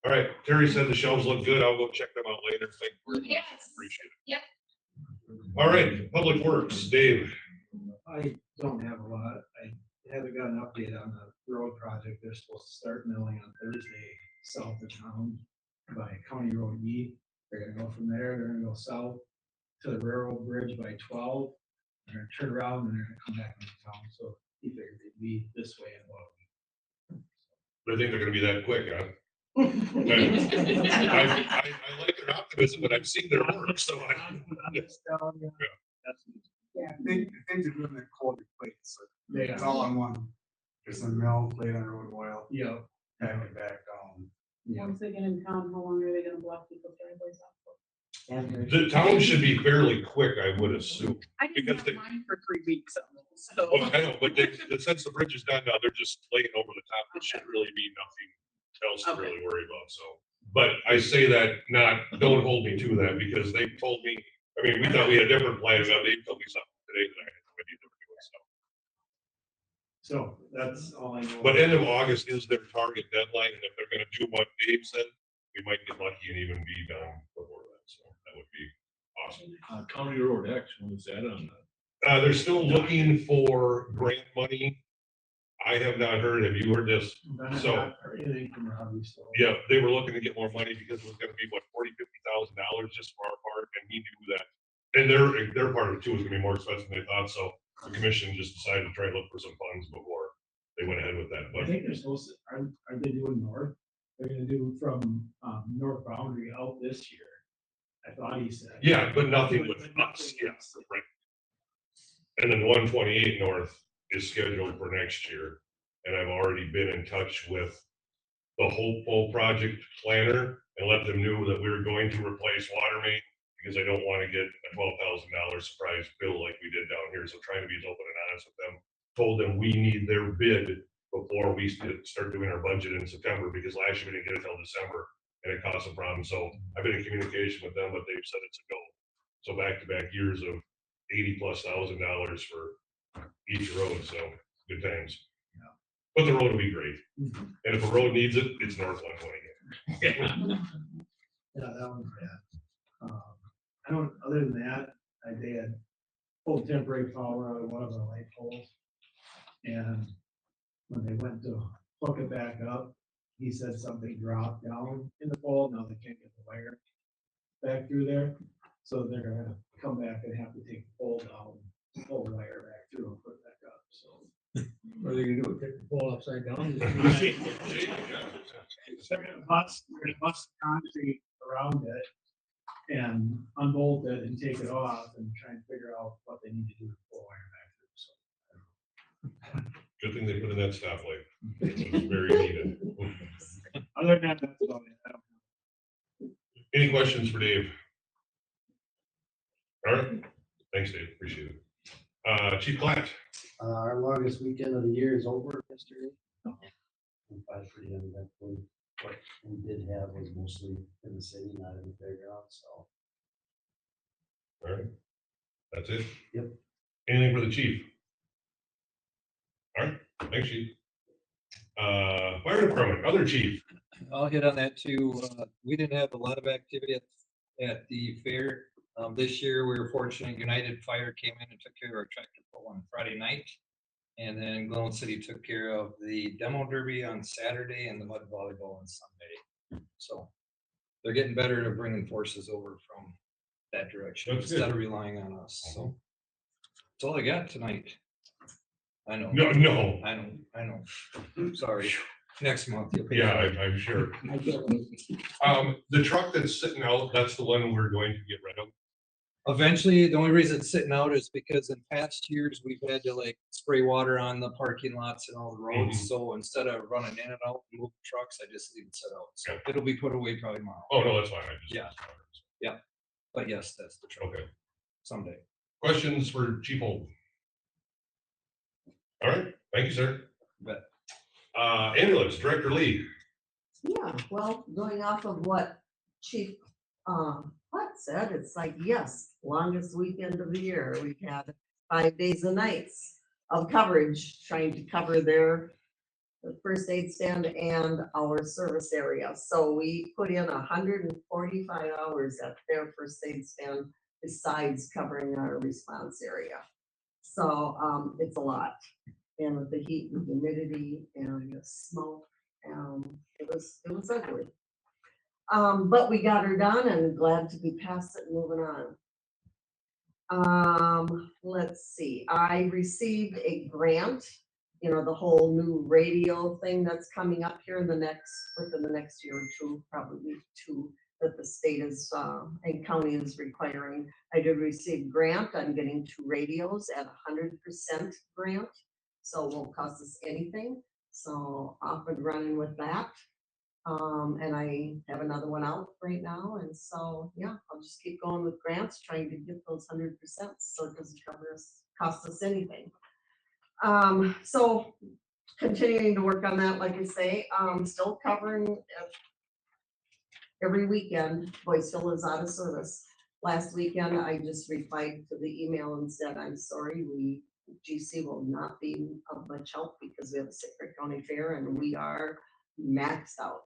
All right, Terry said the shelves look good. I'll go check them out later. Thank you very much. Yes. Appreciate it. Yep. All right, Public Works, Dave. I don't have a lot. I haven't got an update on the road project. They're supposed to start milling on Thursday south of town by County Road E. They're gonna go from there. They're gonna go south to the railroad bridge by 12. They're gonna turn around and they're gonna come back into town. So he figured it'd be this way in about a week. I think they're gonna be that quick, huh? I like their optimism, but I've seen their work, so Yeah, they they're doing their cold plates, so They it's are. all on one. There's a mill, plate on road oil, Yeah. pack it back down. Yeah. Once they get in town, how long are they gonna block people's driveways off for? the town should be fairly quick, I would assume. I didn't Because have they- mine for 3 weeks, so. Well, I know, but since the bridge is done now, they're just laying over the top. It should really be nothing else to really worry about, so. But I say that don't hold me to that, because they told me, I mean, we thought we had a different plan, and they told me something today that I had no idea they were doing, so. So that's all I know. But end of August is their target deadline, and if they're gonna do what Dave said, we might get lucky and even be done before that, so that would be awesome. County Road X, when is that on? They're still looking for grant money. I have not heard, have you heard this? So- Anything from Robbie, so. Yeah, they were looking to get more money because it was gonna be, what, $40,000-$50,000 just for our part, and he knew that. And their part of it too was gonna be more expensive than they thought, so the commission just decided to try and look for some funds before they went ahead with that, I but think they're supposed to, are they doing north? They're gonna do from, north boundary out this year. I thought he said. yeah, but nothing with us, yeah, right. And then 128 North is scheduled for next year, and I've already been in touch with the Hopeful project planner and let them know that we were going to replace water main, because I don't want to get a $12,000 surprise bill like we did down here, so trying to be as open and honest with them. Told them we need their bid before we start doing our budget in September, because last year we didn't get it till December, and it caused some problems, so I've been in communication with them, but they've said it's a go. So back-to-back years of $80,000+ for each road, so good times. But the road will be great. And if a road needs it, it's North 128. Yeah, that one's bad. I don't, other than that, they had pulled temporary power out of one of the light poles. And when they went to hook it back up, he said something dropped down in the pole. Now they can't get the wire back through there. So they're gonna come back and have to take the pole down, pull the wire back through and put it back up, so. What are they gonna do? Take the pole upside down? They're gonna bust concrete around it and unbolt it and take it off and try and figure out what they need to do to pull wire back through, so. Good thing they put in that stoplight. It's very needed. Other than that, that's about it. I don't know. Any questions for Dave? All right, thanks, Dave, appreciate it. Chief Platt. Our longest weekend of the year is over yesterday. We fight pretty uneventfully. What we did have was mostly in the city, not in the fairground, so. All right. That's it? Yep. Anything for the chief? All right, thanks, chief. Fire department, other chief. I'll hit on that too. We didn't have a lot of activity at the fair. This year, we were fortunate, United Fire came in and took care of our tractor pull on Friday night. And then Glenwood City took care of the demo derby on Saturday and the mud volleyball on Sunday. So they're getting better at bringing forces over from that direction That's instead good. of relying on us. So that's all I got tonight. I know. No. I know. Sorry. Next month. You'll pay Yeah, for it. I'm sure. I can't wait. The truck that's sitting out, that's the one we're going to get rid of. Eventually, the only reason it's sitting out is because in past years, we've had to like spray water on the parking lots and all the roads. Mhm. So instead of running in and out and moving trucks, I just leave it set out. So Okay. it'll be put away probably tomorrow. Oh, no, that's fine. I just. Yeah. But yes, that's the truck. Okay. Someday. Questions for Chief Holden? All right, thank you, sir. Bet. Ambulance, Director Lee. Yeah, well, going off of what Chief Platt said, it's like, yes, longest weekend of the year. We've had 5 days and nights of coverage, trying to cover the first aid stand and our service area. So we put in 145 hours at their first aid stand besides covering our response area. So it's a lot. And with the heat and humidity and the smoke, it was ugly. But we got her done and glad to be past it and moving on. Let's see, I received a grant, the whole new radio thing that's coming up here within the next year or two, probably 2, that the state is, and county is requiring. I did receive grant. I'm getting 2 radios at 100% grant. So it won't cost us anything. So off and running with that. And I have another one out right now. And so, yeah, I'll just keep going with grants, trying to get those 100% so it doesn't cost us anything. So continuing to work on that, like I say, still covering every weekend. Boyceville is out of service. Last weekend, I just replied to the email and said, I'm sorry, GC will not be of much help because we have a Sickford County Fair and we are maxed out.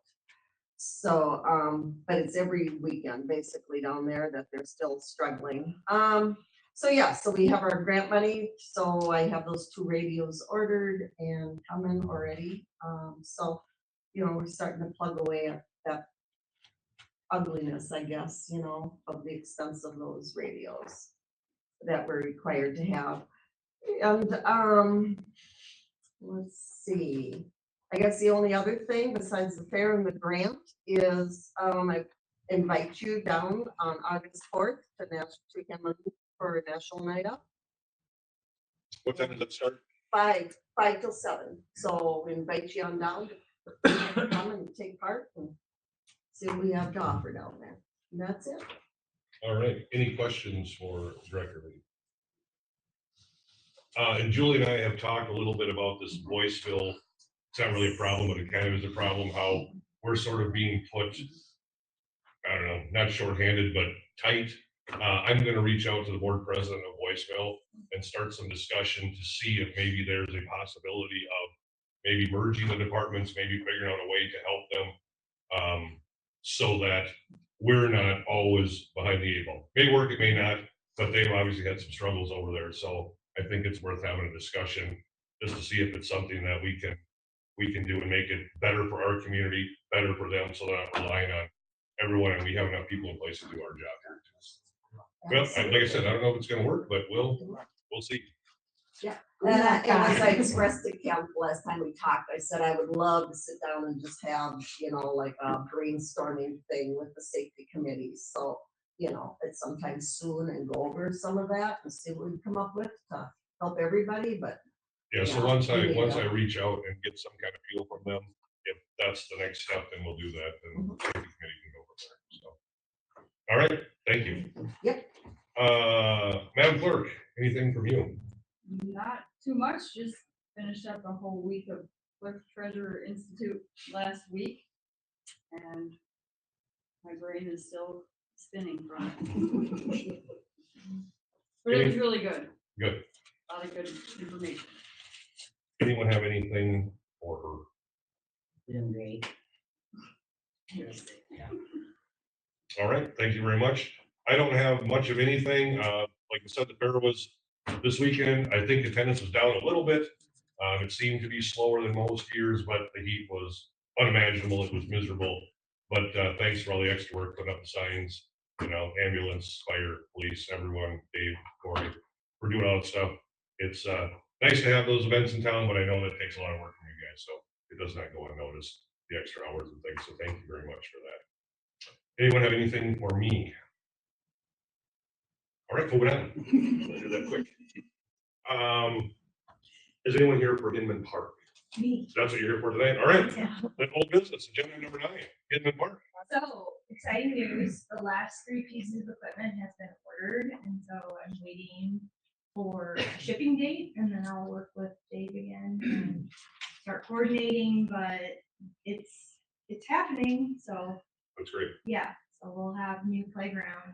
So, but it's every weekend basically down there that they're still struggling. So yeah, so we have our grant money. So I have those 2 radios ordered and coming already. So, we're starting to plug away at that ugliness, I guess, of the expense of those radios that we're required to have. And let's see, I guess the only other thing besides the fair and the grant is I invite you down on August 4th to Hammond for a National Night Out. What time does that start? 5 till 7. So we invite you on down to come and take part and see what we have to offer down there. And that's it. All right, any questions for Director Lee? And Julie and I have talked a little bit about this Boyceville. It's not really a problem, but it kind of is a problem, how we're sort of being put, I don't know, not shorthanded, but tight. I'm gonna reach out to the board president of Boyceville and start some discussion to see if maybe there's a possibility of maybe merging the departments, maybe figuring out a way to help them, so that we're not always behind the 8 ball. May work, it may not, but they've obviously had some struggles over there. So I think it's worth having a discussion just to see if it's something that we can do and make it better for our community, better for them, so they're not relying on everyone and we have enough people in place to do our job here. Well, like I said, I don't know if it's gonna work, but we'll see. Yeah, and as I expressed to Kemp last time we talked, I said I would love to sit down and just have, like a brainstorming thing with the safety committees. So, it's sometime soon and go over some of that and see what we can come up with to help everybody, but. Yeah, so once I reach out and get some kind of feel from them, if that's the next step, then we'll do that, and the safety committee can go from there, so. All right, thank you. Yep. Madam Clerk, anything from you? Not too much, just finished up a whole week of Clerk Treasurer Institute last week. And my brain is still spinning from it. But it was really good. Good. A lot of good information. Anyone have anything for her? Doing great. All right, thank you very much. I don't have much of anything. Like I said, the fair was this weekend. I think attendance was down a little bit. It seemed to be slower than most years, but the heat was unimaginable. It was miserable. But thanks for all the extra work, putting up the signs, ambulance, fire, police, everyone, Dave, Corey, for doing all that stuff. It's nice to have those events in town, but I know that takes a lot of work from you guys, so it does not go unnoticed, the extra hours and things. So thank you very much for that. Anyone have anything for me? All right, moving on. Let's do that quick. Is anyone here for Inman Park? Me. That's what you're here for tonight? All right. Yeah. Then old business, agenda number 9, Inman Park. So, exciting news, the last 3 pieces of equipment has been ordered, and so I'm waiting for a shipping date, and then I'll work with Dave again and start coordinating, but it's happening, so. That's great. Yeah, so we'll have new playground,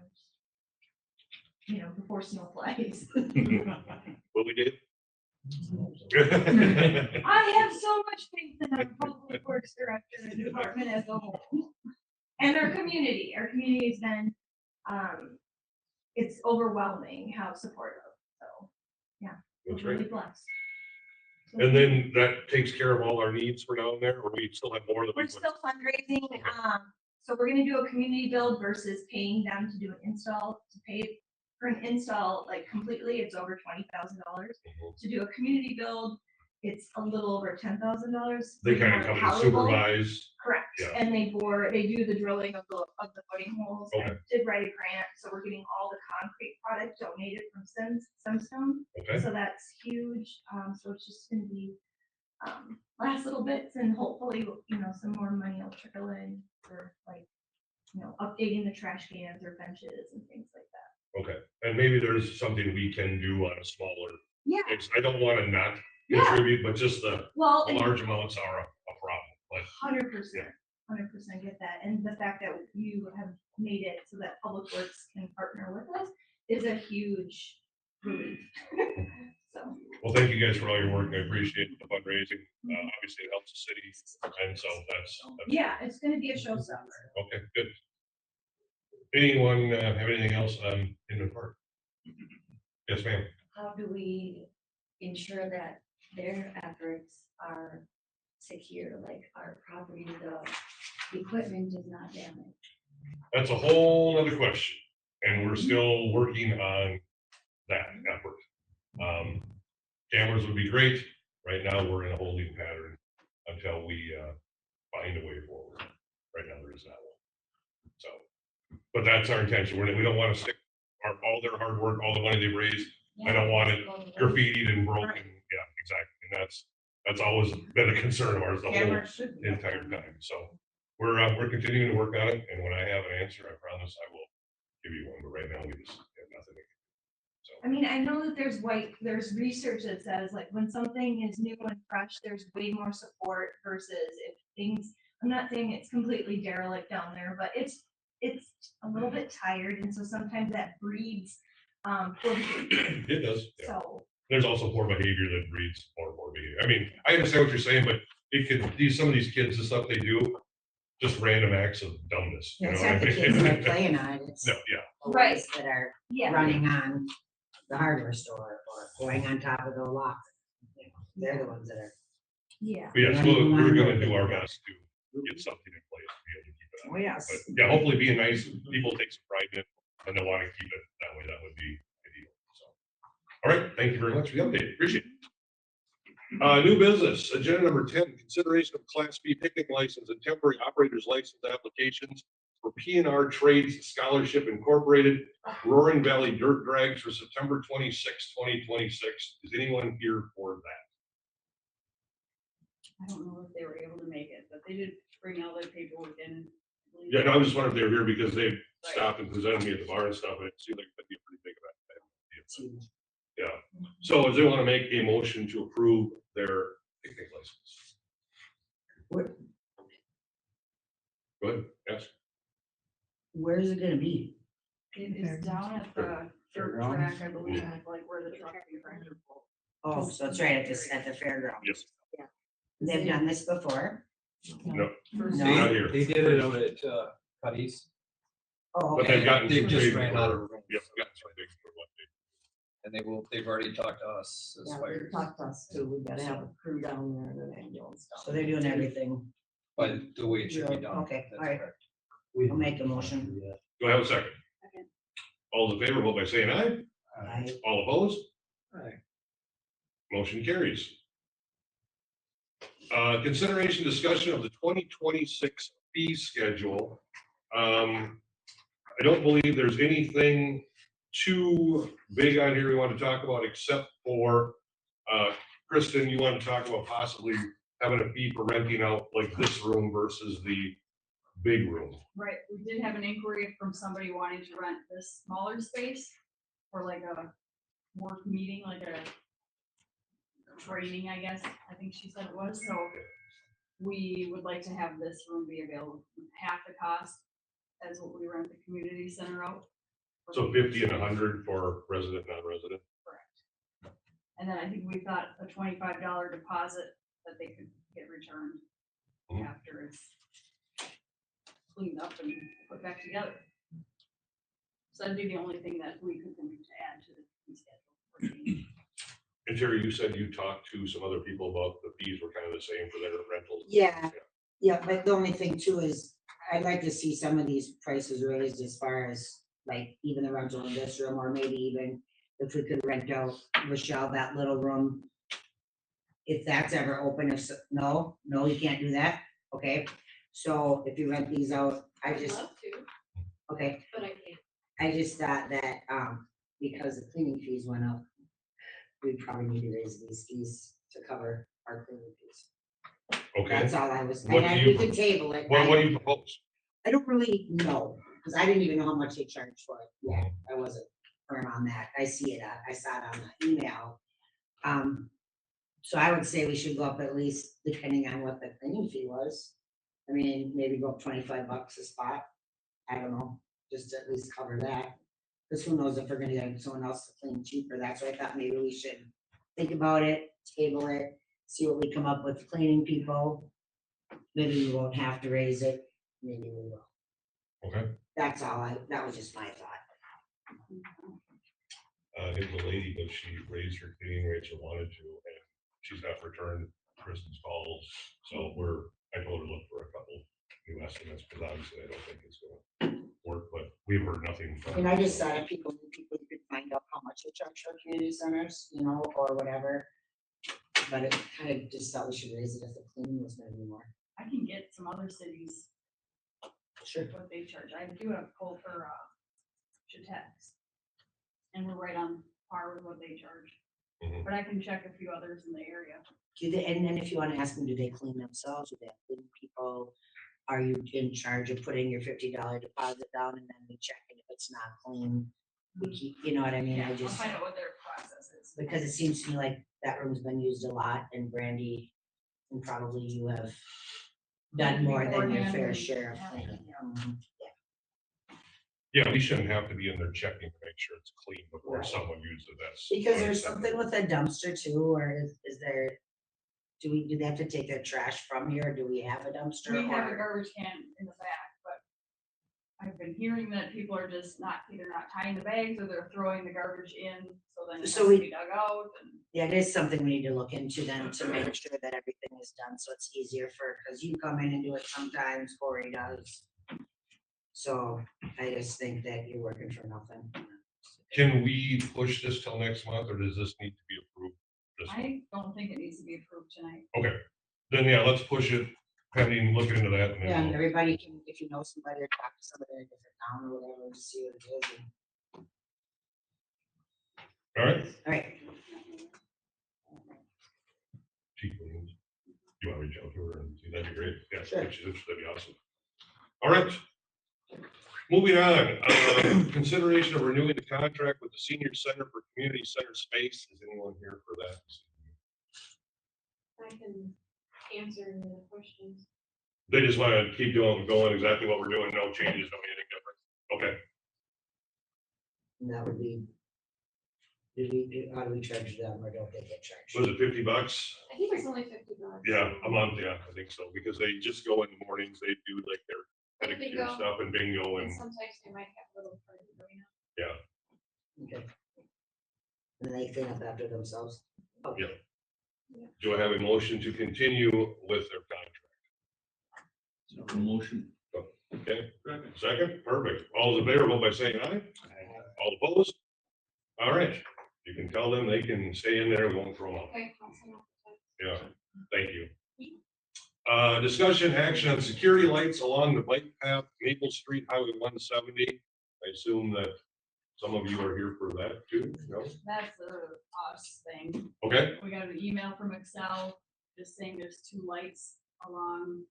before snow flies. What we did? I have so much faith in our public works director and department as a whole. And our community has been, it's overwhelming how supportive, so, yeah. That's we're really great. blessed. And then that takes care of all our needs for down there, or we still have more that we We're still fundraising, so we're gonna do a community build versus paying them to do an install, to pay for an install, like completely, it's over $20,000. To do a community build, it's a little over $10,000. They kind of come and supervise. Correct, Yeah. and they do the drilling of the footing holes. I Okay. did write a grant, so we're getting all the concrete product donated from Sunstone. Okay. So that's huge, so it's just gonna be, last little bits, and hopefully, some more money will trickle in for updating the trash cans or benches and things like that. Okay, and maybe there's something we can do on a smaller. Yeah. I don't want to not Yeah. contribute, but just the Well, large amounts are a problem. But 100%, 100% get that, and the fact that you have made it so that Public Works can partner with us is a huge relief. So. well, thank you guys for all your work. I appreciate the fundraising. Obviously, it helps the city, and so that's Yeah, it's gonna be a showstopper. okay. Good. Anyone have anything else on Inman Park? Yes, ma'am. How do we ensure that their efforts are secure, like our property, the equipment is not damaged? That's a whole other question, and we're still working on that effort. Cameras would be great. Right now, we're in a holding pattern until we find a way forward. Right now, there is not one. So, but that's our intention. We don't want to stick all their hard work, all the money they've raised. I don't want it graffitied and broken. Yeah, exactly. And that's always been a concern of ours the whole entire time. So we're continuing to work on it. And when I have an answer, I promise I will give you one. But right now, we just have nothing. So. I mean, I know that there's research that says like when something is new and fresh, there's way more support versus if things, I'm not saying it's completely derelict down there, but it's a little bit tired. And so sometimes that breeds poor behavior. It does. Yeah. So there's also poor behavior that breeds more and more behavior. I mean, I understand what you're saying, but it could some of these kids, the stuff they do, just random acts of dumbness. It's not the kids that are playing on it, it's no, the Right. ones that are yeah. running on the hardware store or going on top of the lock. They're the ones that are. Yeah. But yes, we're going to do our best to get something in place to be able to keep it up. Oh, yes. But yeah, hopefully being nice, people take some pride in it and they want to keep it that way. That would be ideal. So, all right. Thank you very much for the update. Appreciate it. New business, agenda number 10, consideration of Class B picnic license and temporary operator's license applications for P&R Trades Scholarship Incorporated, Roaring Valley Dirt Drags for September 26, 2026. Is anyone here for that? I don't know if they were able to make it, but they did bring all their paperwork in. Yeah, no, I was just wondering if they were here because they stopped and presented me at the bar and stuff, and it seemed like that'd be a pretty big event. Yeah, so does they want to make a motion to approve their picnic license? Go ahead, yes. Where is it gonna be? It is down at the dirt track, I believe, like where the truck and tractor pull. Oh, so it's right at the fairgrounds. Yes. They've done this before? No, First No. not here. They did it out at, Cuddy's. Oh, But they've okay. gotten. They too just big ran for- out of room. Yep, got too big for what they. And they've already talked to us as Yeah, far they as, talked to us too, we gotta have a crew down there and an ambulance. down So they're doing everything. but the way it should be done. Okay, That's all right. correct. I'll make a motion. Do I have a second? Second. All in favor, vote by saying aye. Aye. All opposed? Aye. Motion carries. Consideration discussion of the 2026 fee schedule. I don't believe there's anything too big on here we want to talk about, except for, Kristen, you want to talk about possibly having a fee for renting out like this room versus the big room. Right, we did have an inquiry from somebody wanting to rent this smaller space for like a work meeting, like a training, I guess, I think she said it was, so we would like to have this room be available, half the cost as what we rent the community center out. So 50 and 100 for resident, non-resident. Correct. And then I think we thought a $25 deposit that they could get returned Mhm. after it's cleaned up and put back together. So that'd be the only thing that we could think to add to the fee schedule. And Terry, you said you talked to some other people about the fees were kind of the same for their rentals. Yeah, yeah, but the only thing too is, I'd like to see some of these prices raised as far as, like, even the rental in this room, or maybe even if we could rent out Rochelle that little room. If that's ever open, no, you can't do that, okay? So if you rent these out, I I'd just, love to, okay, but I can't. I just thought that, because the cleaning fees went up, we probably need to raise these fees to cover our cleaning fees. Okay. That's all I was, What do and you- we could table it. What do you propose? I don't really know, because I didn't even know how much they charged for it yet. I wasn't firm on that. I saw it on the email. So I would say we should go up at least depending on what the cleaning fee was. I mean, maybe go up $25 a spot. I don't know, just to at least cover that. Because who knows if we're gonna get someone else to clean cheaper. That's why I thought maybe we should think about it, table it, see what we come up with cleaning people. Maybe we won't have to raise it, maybe we will. Okay. That's all that was just my thought. It was a lady, but she raised her cleaning rates or wanted to, and she's not returned Kristen's calls. So I told her to look for a couple new estimates, because obviously I don't think it's gonna work, but we've heard nothing from. And I just thought if people could find out how much they charge for community centers, or whatever. But it kind of just thought we should raise it if the cleaning was gonna be more. I can get some other cities Sure. what they charge. I do have pulled for, Chatex. And we're right on par with what they charge. Mhm. But I can check a few others in the area. And then if you want to ask them, do they clean themselves? Do they have cleaning people? Are you in charge of putting your $50 deposit down and then we check it if it's not clean? We keep, you know what I mean? Yeah, I I'll just, find out what their process is. because it seems to me like that room's been used a lot, and Brandy, and probably you have done more than your fair share of cleaning. Mhm. Yeah, we shouldn't have to be in there checking to make sure it's clean before Right. someone uses it. That's. Because there's something with a dumpster too, or is there, do they have to take their trash from here, or do we have a dumpster? We have a or- garbage can in the back, but I've been hearing that people are just either not tying the bags or they're throwing the garbage in, so then it has So to we- be dug out and. Yeah, it is something we need to look into then, to make sure that everything is done, so it's easier because you come in and do it sometimes, Corey does. So I just think that you're working for nothing. Can we push this till next month, or does this need to be approved? this month? I don't think it needs to be approved tonight. Okay, then yeah, let's push it pending looking into that. And then Yeah, and we'll- everybody can, if you know somebody or talk to somebody in a different town or whatever, just see what it is. All right. All right, Chief Williams, you want to reach out to her and see, that'd be great. Yeah, Sure. if she's interested, that'd be awesome. All right. Moving on, consideration of renewing the contract with the senior center for community center space. Is anyone here for that? I can answer the questions. They just want to keep going exactly what we're doing, no changes, no anything different. Okay, And that would be, how do we charge them or don't they get charged? was it $50? I think it's only $50. Yeah, a month, yeah, I think so, because they just go in the mornings, they do like their pedicure Bingo. stuff and bingo And and, sometimes they might have a little party going on. yeah. Okay. And they clean up after themselves? Okay. Yeah. Do I have a motion to continue with their contract? So, motion. Okay, second, perfect. All those in favor, vote by saying aye. All opposed? All right, you can tell them they can stay in there, we won't throw them out. Okay, I'll send out the Yeah, thank you. Discussion action on security lights along the bike path, Maple Street, Highway 170. I assume that some of you are here for that too, no? That's a us thing. Okay, We got an email from Excel just saying there's 2 lights along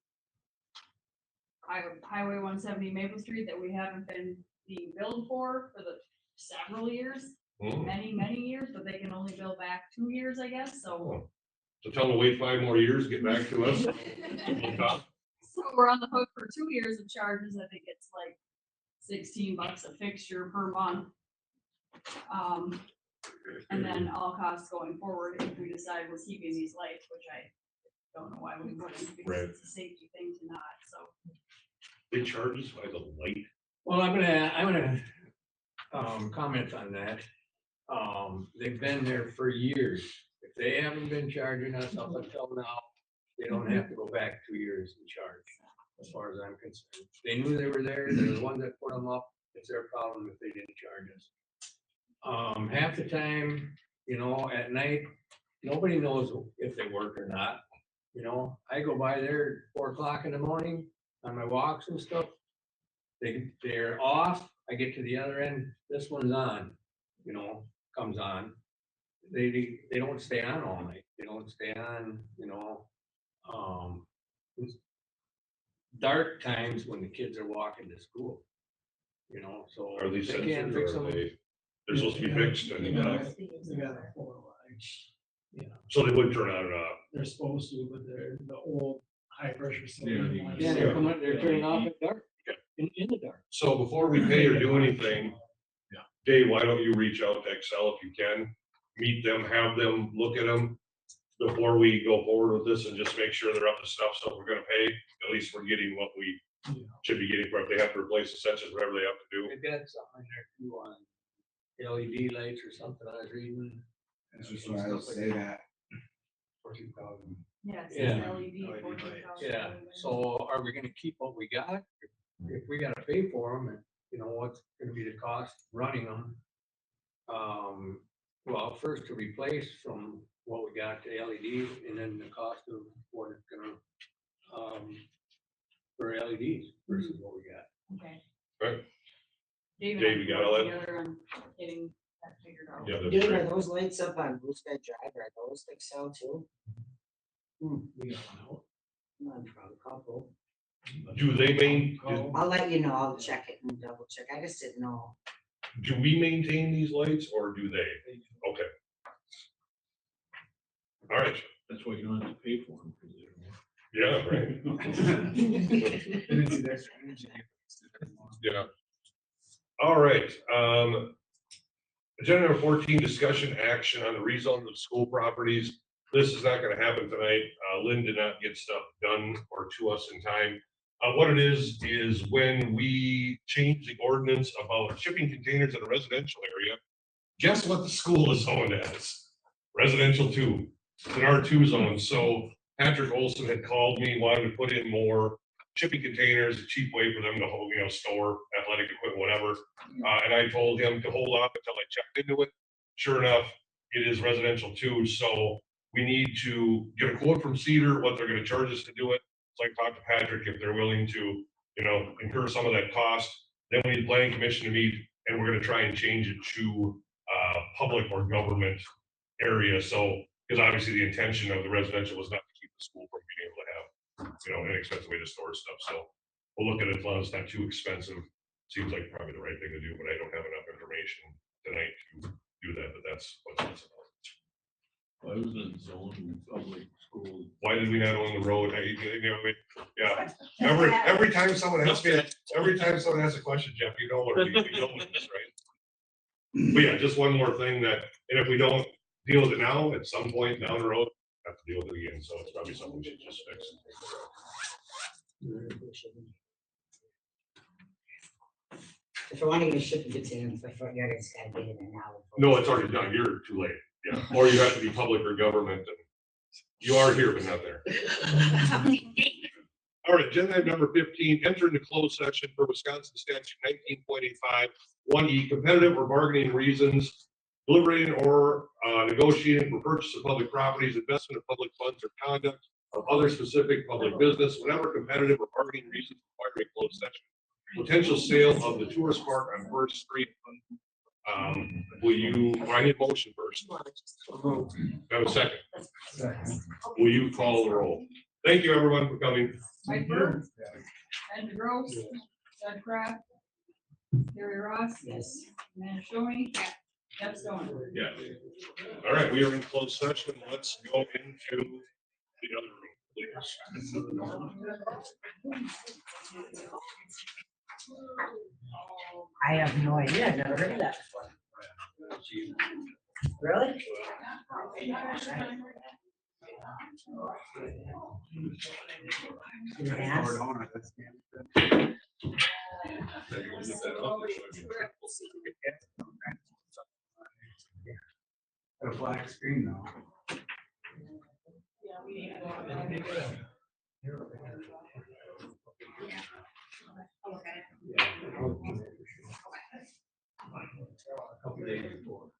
Highway 170 Maple Street that we haven't been being billed for the several years, many years, but they can only bill back 2 years, I guess, so. so tell them to wait 5 more years, get back to us. So we're on the hook for 2 years of charges. I think it's like $16 a fixture per month. And then all costs going forward, if we decide we're keeping these lights, which I don't know why we wouldn't, because Right. it's a safety thing to not, so. They charge us by the light. Well, I'm gonna comment on that. They've been there for years. If they haven't been charging us up until now, they don't have to go back 2 years and charge, as far as I'm concerned. They knew they were there, they're the ones that put them up, it's their problem if they didn't charge us. Half the time, you know, at night, nobody knows if they work or not. You know, I go by there at 4 o'clock in the morning on my walks and stuff. They're off, I get to the other end, this one's on, you know, comes on. They don't stay on all night, they don't stay on, you know, it's dark times when the kids are walking to school. You know, so. Are these they can't censored fix or are them. they're supposed to be fixed and, They got 4 lights. so they would turn on and off. They're supposed to, but they're the old high pressure. Yeah, they're turning off at dark, in the dark. So before we pay or do anything, Dave, why don't you reach out to Excel if you can, meet them, have them look at them before we go forward with this and just make sure they're up to stuff. So if we're gonna pay, at least we're getting what we should be getting for if they have to replace the sensors, whatever they have to do. They've got something in there too on LED lights or something I was reading. That's just what I would say that. 14,000. Yeah, it Yeah. says LED, 14,000. Yeah, so are we gonna keep what we got? If we gotta pay for them, and you know, what's gonna be the cost running them? Well, first to replace from what we got to LED, and then the cost of what it's gonna, for LEDs versus what we got. Okay. Right. Dave Dave, and you I got all worked that? together on getting that figured out. Yeah, that's Dude, great. are those lights up on Blue Sky Drive, are those Excel too? We got one out. I'm probably a couple. Do they I'll let you know, I'll check it and double check, I just didn't know. do we maintain these lights or do they? Okay. All right, That's why you don't have to pay for them. yeah, right. Yeah. All right, agenda number 14, discussion action on the rezone of school properties. This is not gonna happen tonight. Lynn did not get stuff done or to us in time. What it is when we change the ordinance about shipping containers in a residential area, guess what the school is zoned as? Residential 2, it's an R2 zone. So Patrick Olson had called me, wanted to put in more shipping containers, a cheap way for them to hold, you know, store athletic equipment, whatever. And I told him to hold off until I checked into it. Sure enough, it is residential 2, so we need to get a quote from Cedar, what they're gonna charge us to do it. So I talked to Patrick if they're willing to, you know, incur some of that cost. Then we need planning commission to meet, and we're gonna try and change it to public or government area. So, because obviously the intention of the residential was not to keep the school from being able to have, you know, inexpensive way to store stuff. So we'll look at it as long as it's not too expensive. seems like probably the right thing to do, but I don't have enough information tonight to do that, but that's what's about. Why was it zoned public school? Why did we not own the road? Yeah, every time someone asks me, every time someone asks a question, Jeff, you know what we know this, right? But yeah, just one more thing that, and if we don't deal with it now, at some point down the road, have to deal with it again, so it's probably something we should just fix. If I want to get a ship and get to him, if I yeah, it's gotta get in an hour. No, it's already done, you're too late, yeah, or you have to be public or government, and you are here, but not there. All right, agenda item number 15, enter into closed session for Wisconsin statute 19.85, 1E, competitive or bargaining reasons, deliberating or negotiating for purchase of public properties, investment of public funds, or conduct of other specific public business, whenever competitive or bargaining reasons require a closed session. Potential sale of the tourist park on First Street. I need a motion first. Have a second. Will you call the roll? Thank you, everyone, for coming. Mike Burke, Ed DeGrove, Doug Kraft, Gary Ross. Yes. Amanda Shoney. Jeff Stone. Yeah. All right, we are in closed session. Let's go into the other room, please. I have no idea. I've never heard of that before. Really? A black screen now. A couple days before.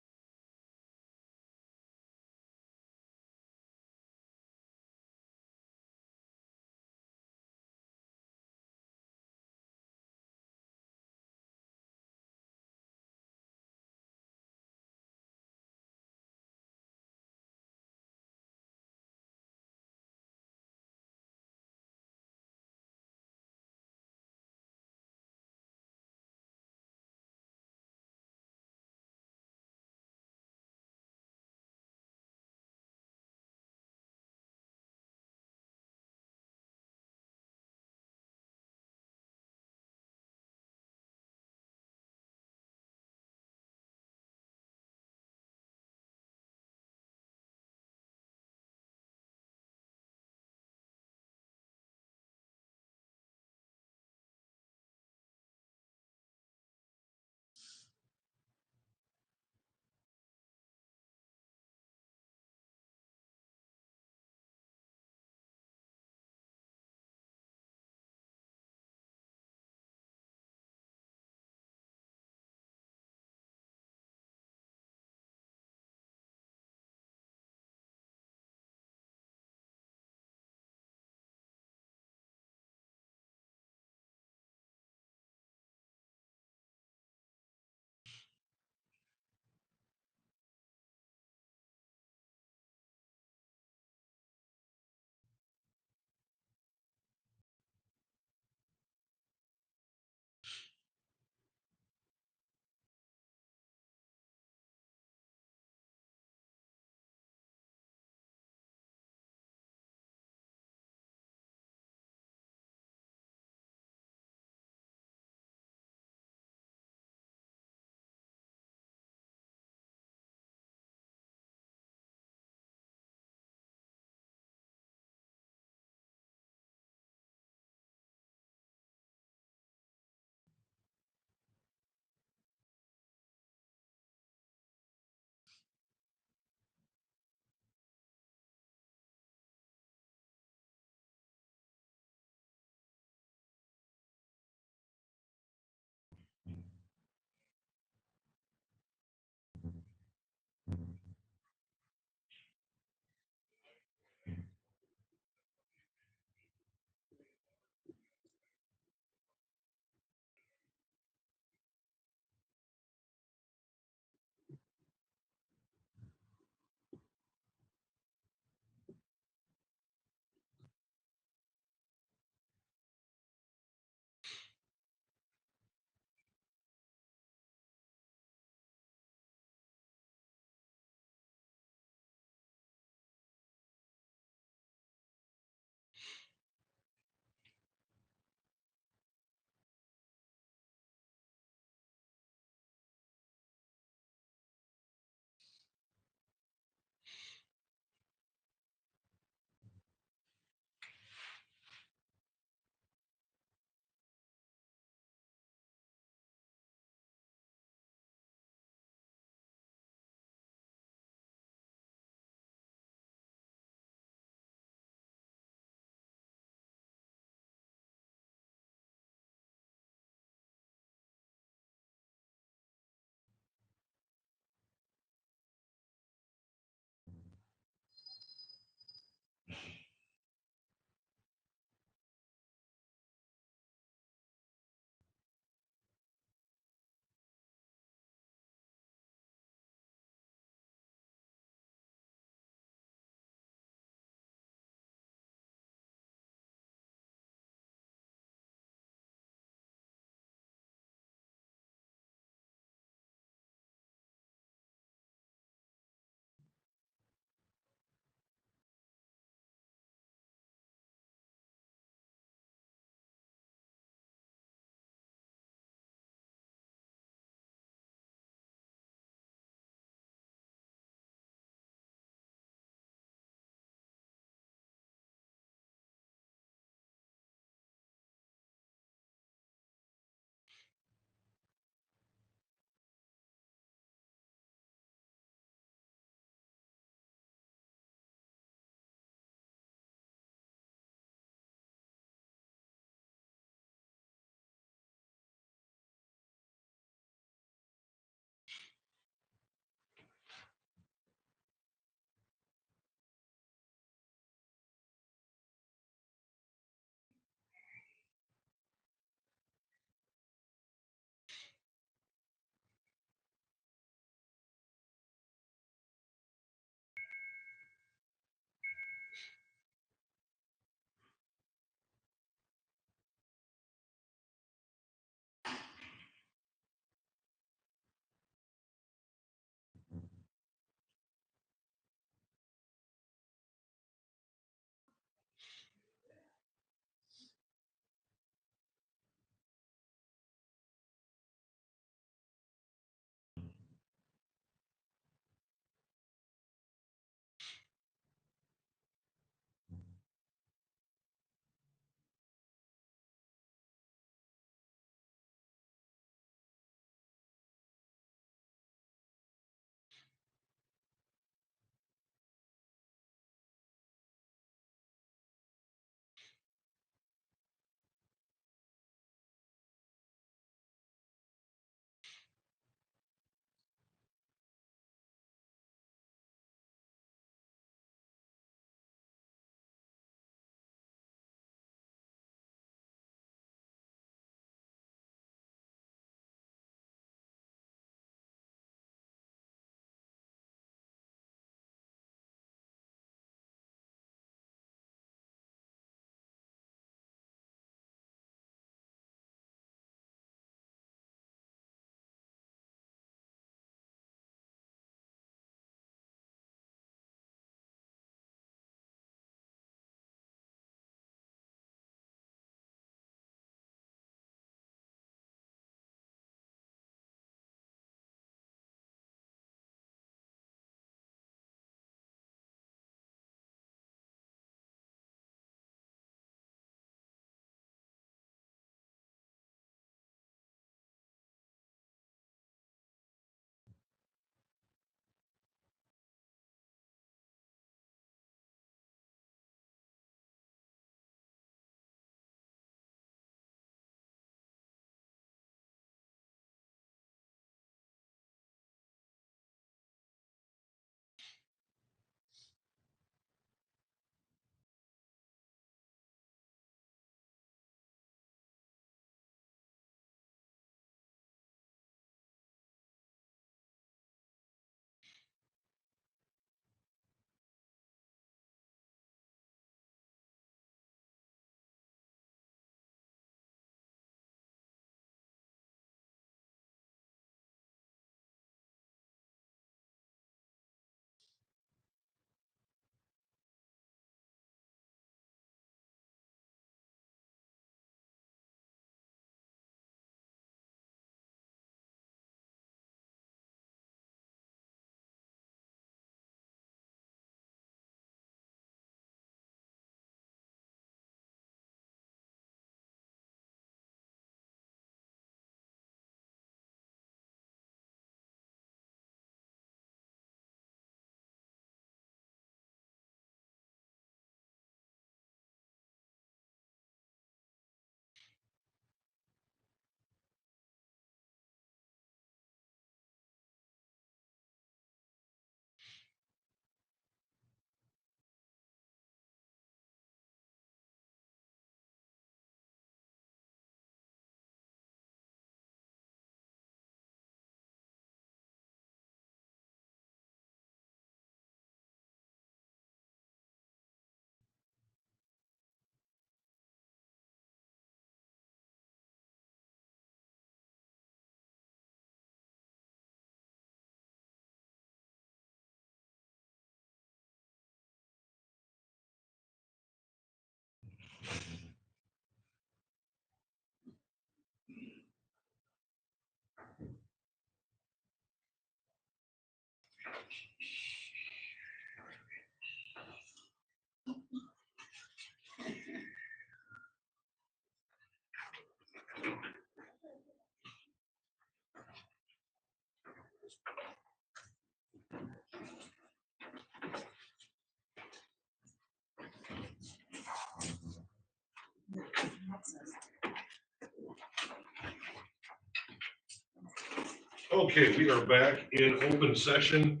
Okay, we are back in open session.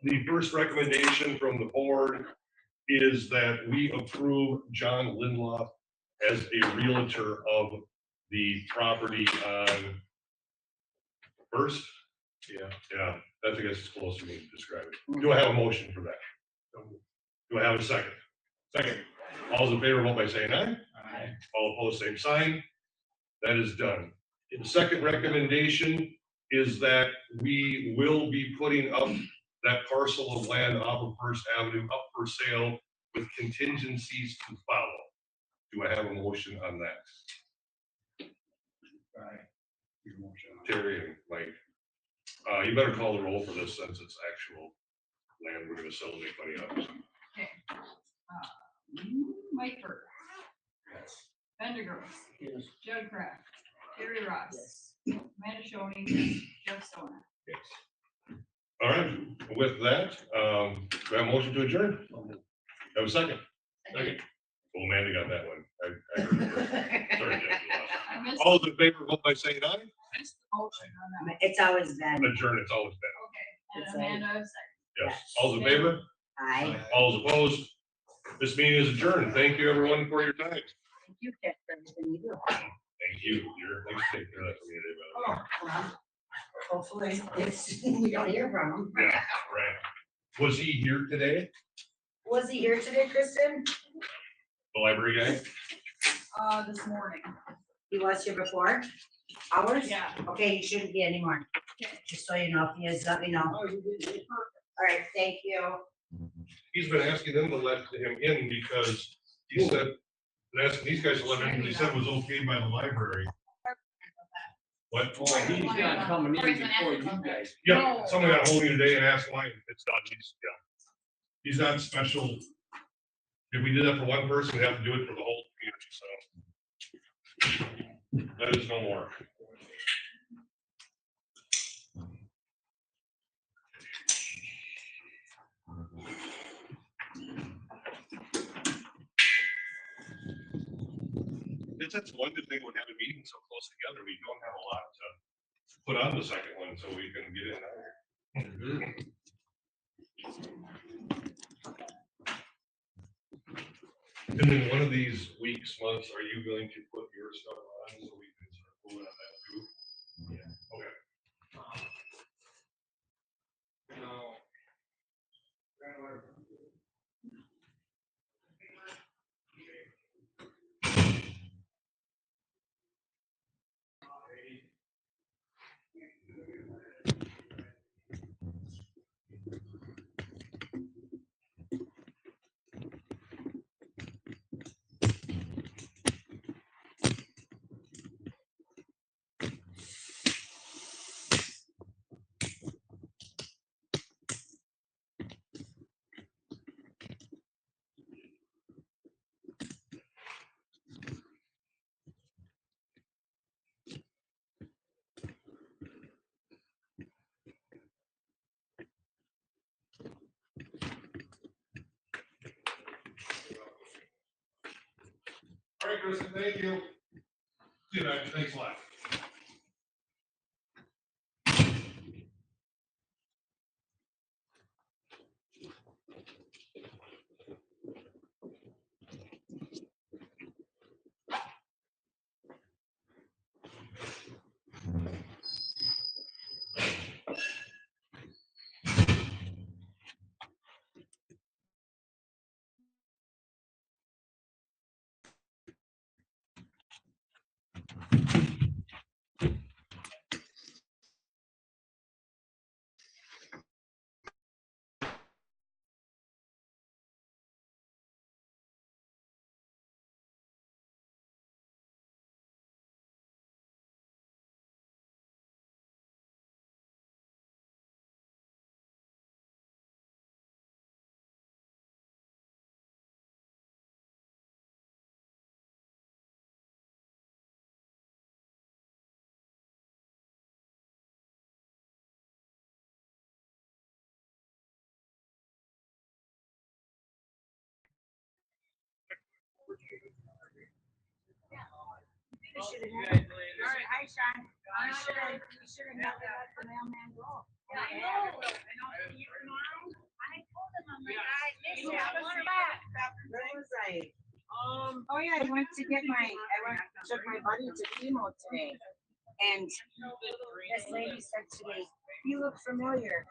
The first recommendation from the board is that we approve John Lindloff as a realtor of the property on First. Yeah, I think that's close to me to describe it. Do I have a motion for that? Do I have a second? Second. All those in favor, vote by saying aye. Aye. All opposed, same sign. That is done. The second recommendation is that we will be putting up that parcel of land off of First Avenue up for sale with contingencies to follow. Do I have a motion on that? Terry and Mike. You better call the roll for this since it's actual land we're gonna sell and make money out of. Okay. Mike Burke. Bendigo. Yes. Judd Craft. Gary Ross. Amanda Shoney. Jeff Stone. All right, with that, we have a motion to adjourn. Have a second? Second. Well, Amanda got that one. I heard it first. Sorry, Jeff, you lost. I missed All those in favor, vote by saying aye. the motion on that. It's always been. Adjourn, it's always been. Okay, It's and Amanda, second. Yes. All those in favor? Aye. All those opposed? This meeting is adjourned. Thank you, everyone, for your time. Thank you, Ted, for everything you do. Thank you. Thanks for taking care of that for me today, by the way. Oh, well, hopefully, it's, we don't hear from him. Yeah, right. Was he here today, Was he here today, Kristen? the library guy? This morning. He was here before? Hours? Yeah. Okay, he shouldn't be anymore. Just so you know, if he is, let me know. All right, thank you. He's been asking them to let him in because he said, asking these guys to let him in, because he said it was okay by the library. What? Oh, he's not coming in before you guys. Yeah, someone got hold of me today and asked why it's not, he's not special. If we did that for one person, we have to do it for the whole community, so. That is no more. That's one good thing with having meetings so close together. We don't have a lot to put on the second one, so we can get in there. And then one of these weeks, months, are you going to put your stuff on so we can start moving on that too? Yeah. Okay. All right, Kristen, thank you. See you, man. Thanks a lot. should have had. Hi, Sean. We should have never let the mailman go. Yeah, I know. I told him, I'm like, I miss you. I want her back. Where was I? Oh yeah, I went to took my buddy to chemo today. And this lady said to me, you look familiar.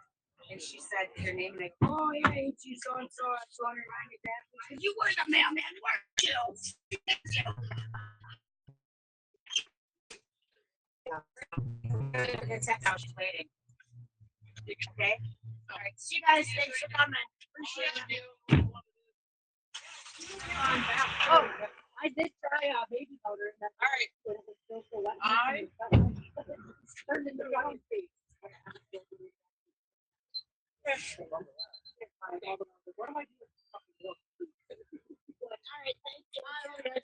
And she said her name, and I, oh yeah, ain't you so and so? I was wondering why your dad. She said, you were the mailman, weren't you? That's how she's waiting. Okay. All right. See you guys. Thanks for coming. Appreciate it. Oh, I did try a baby powder. All right. I turned into round face. What am I doing? All right. Thank you.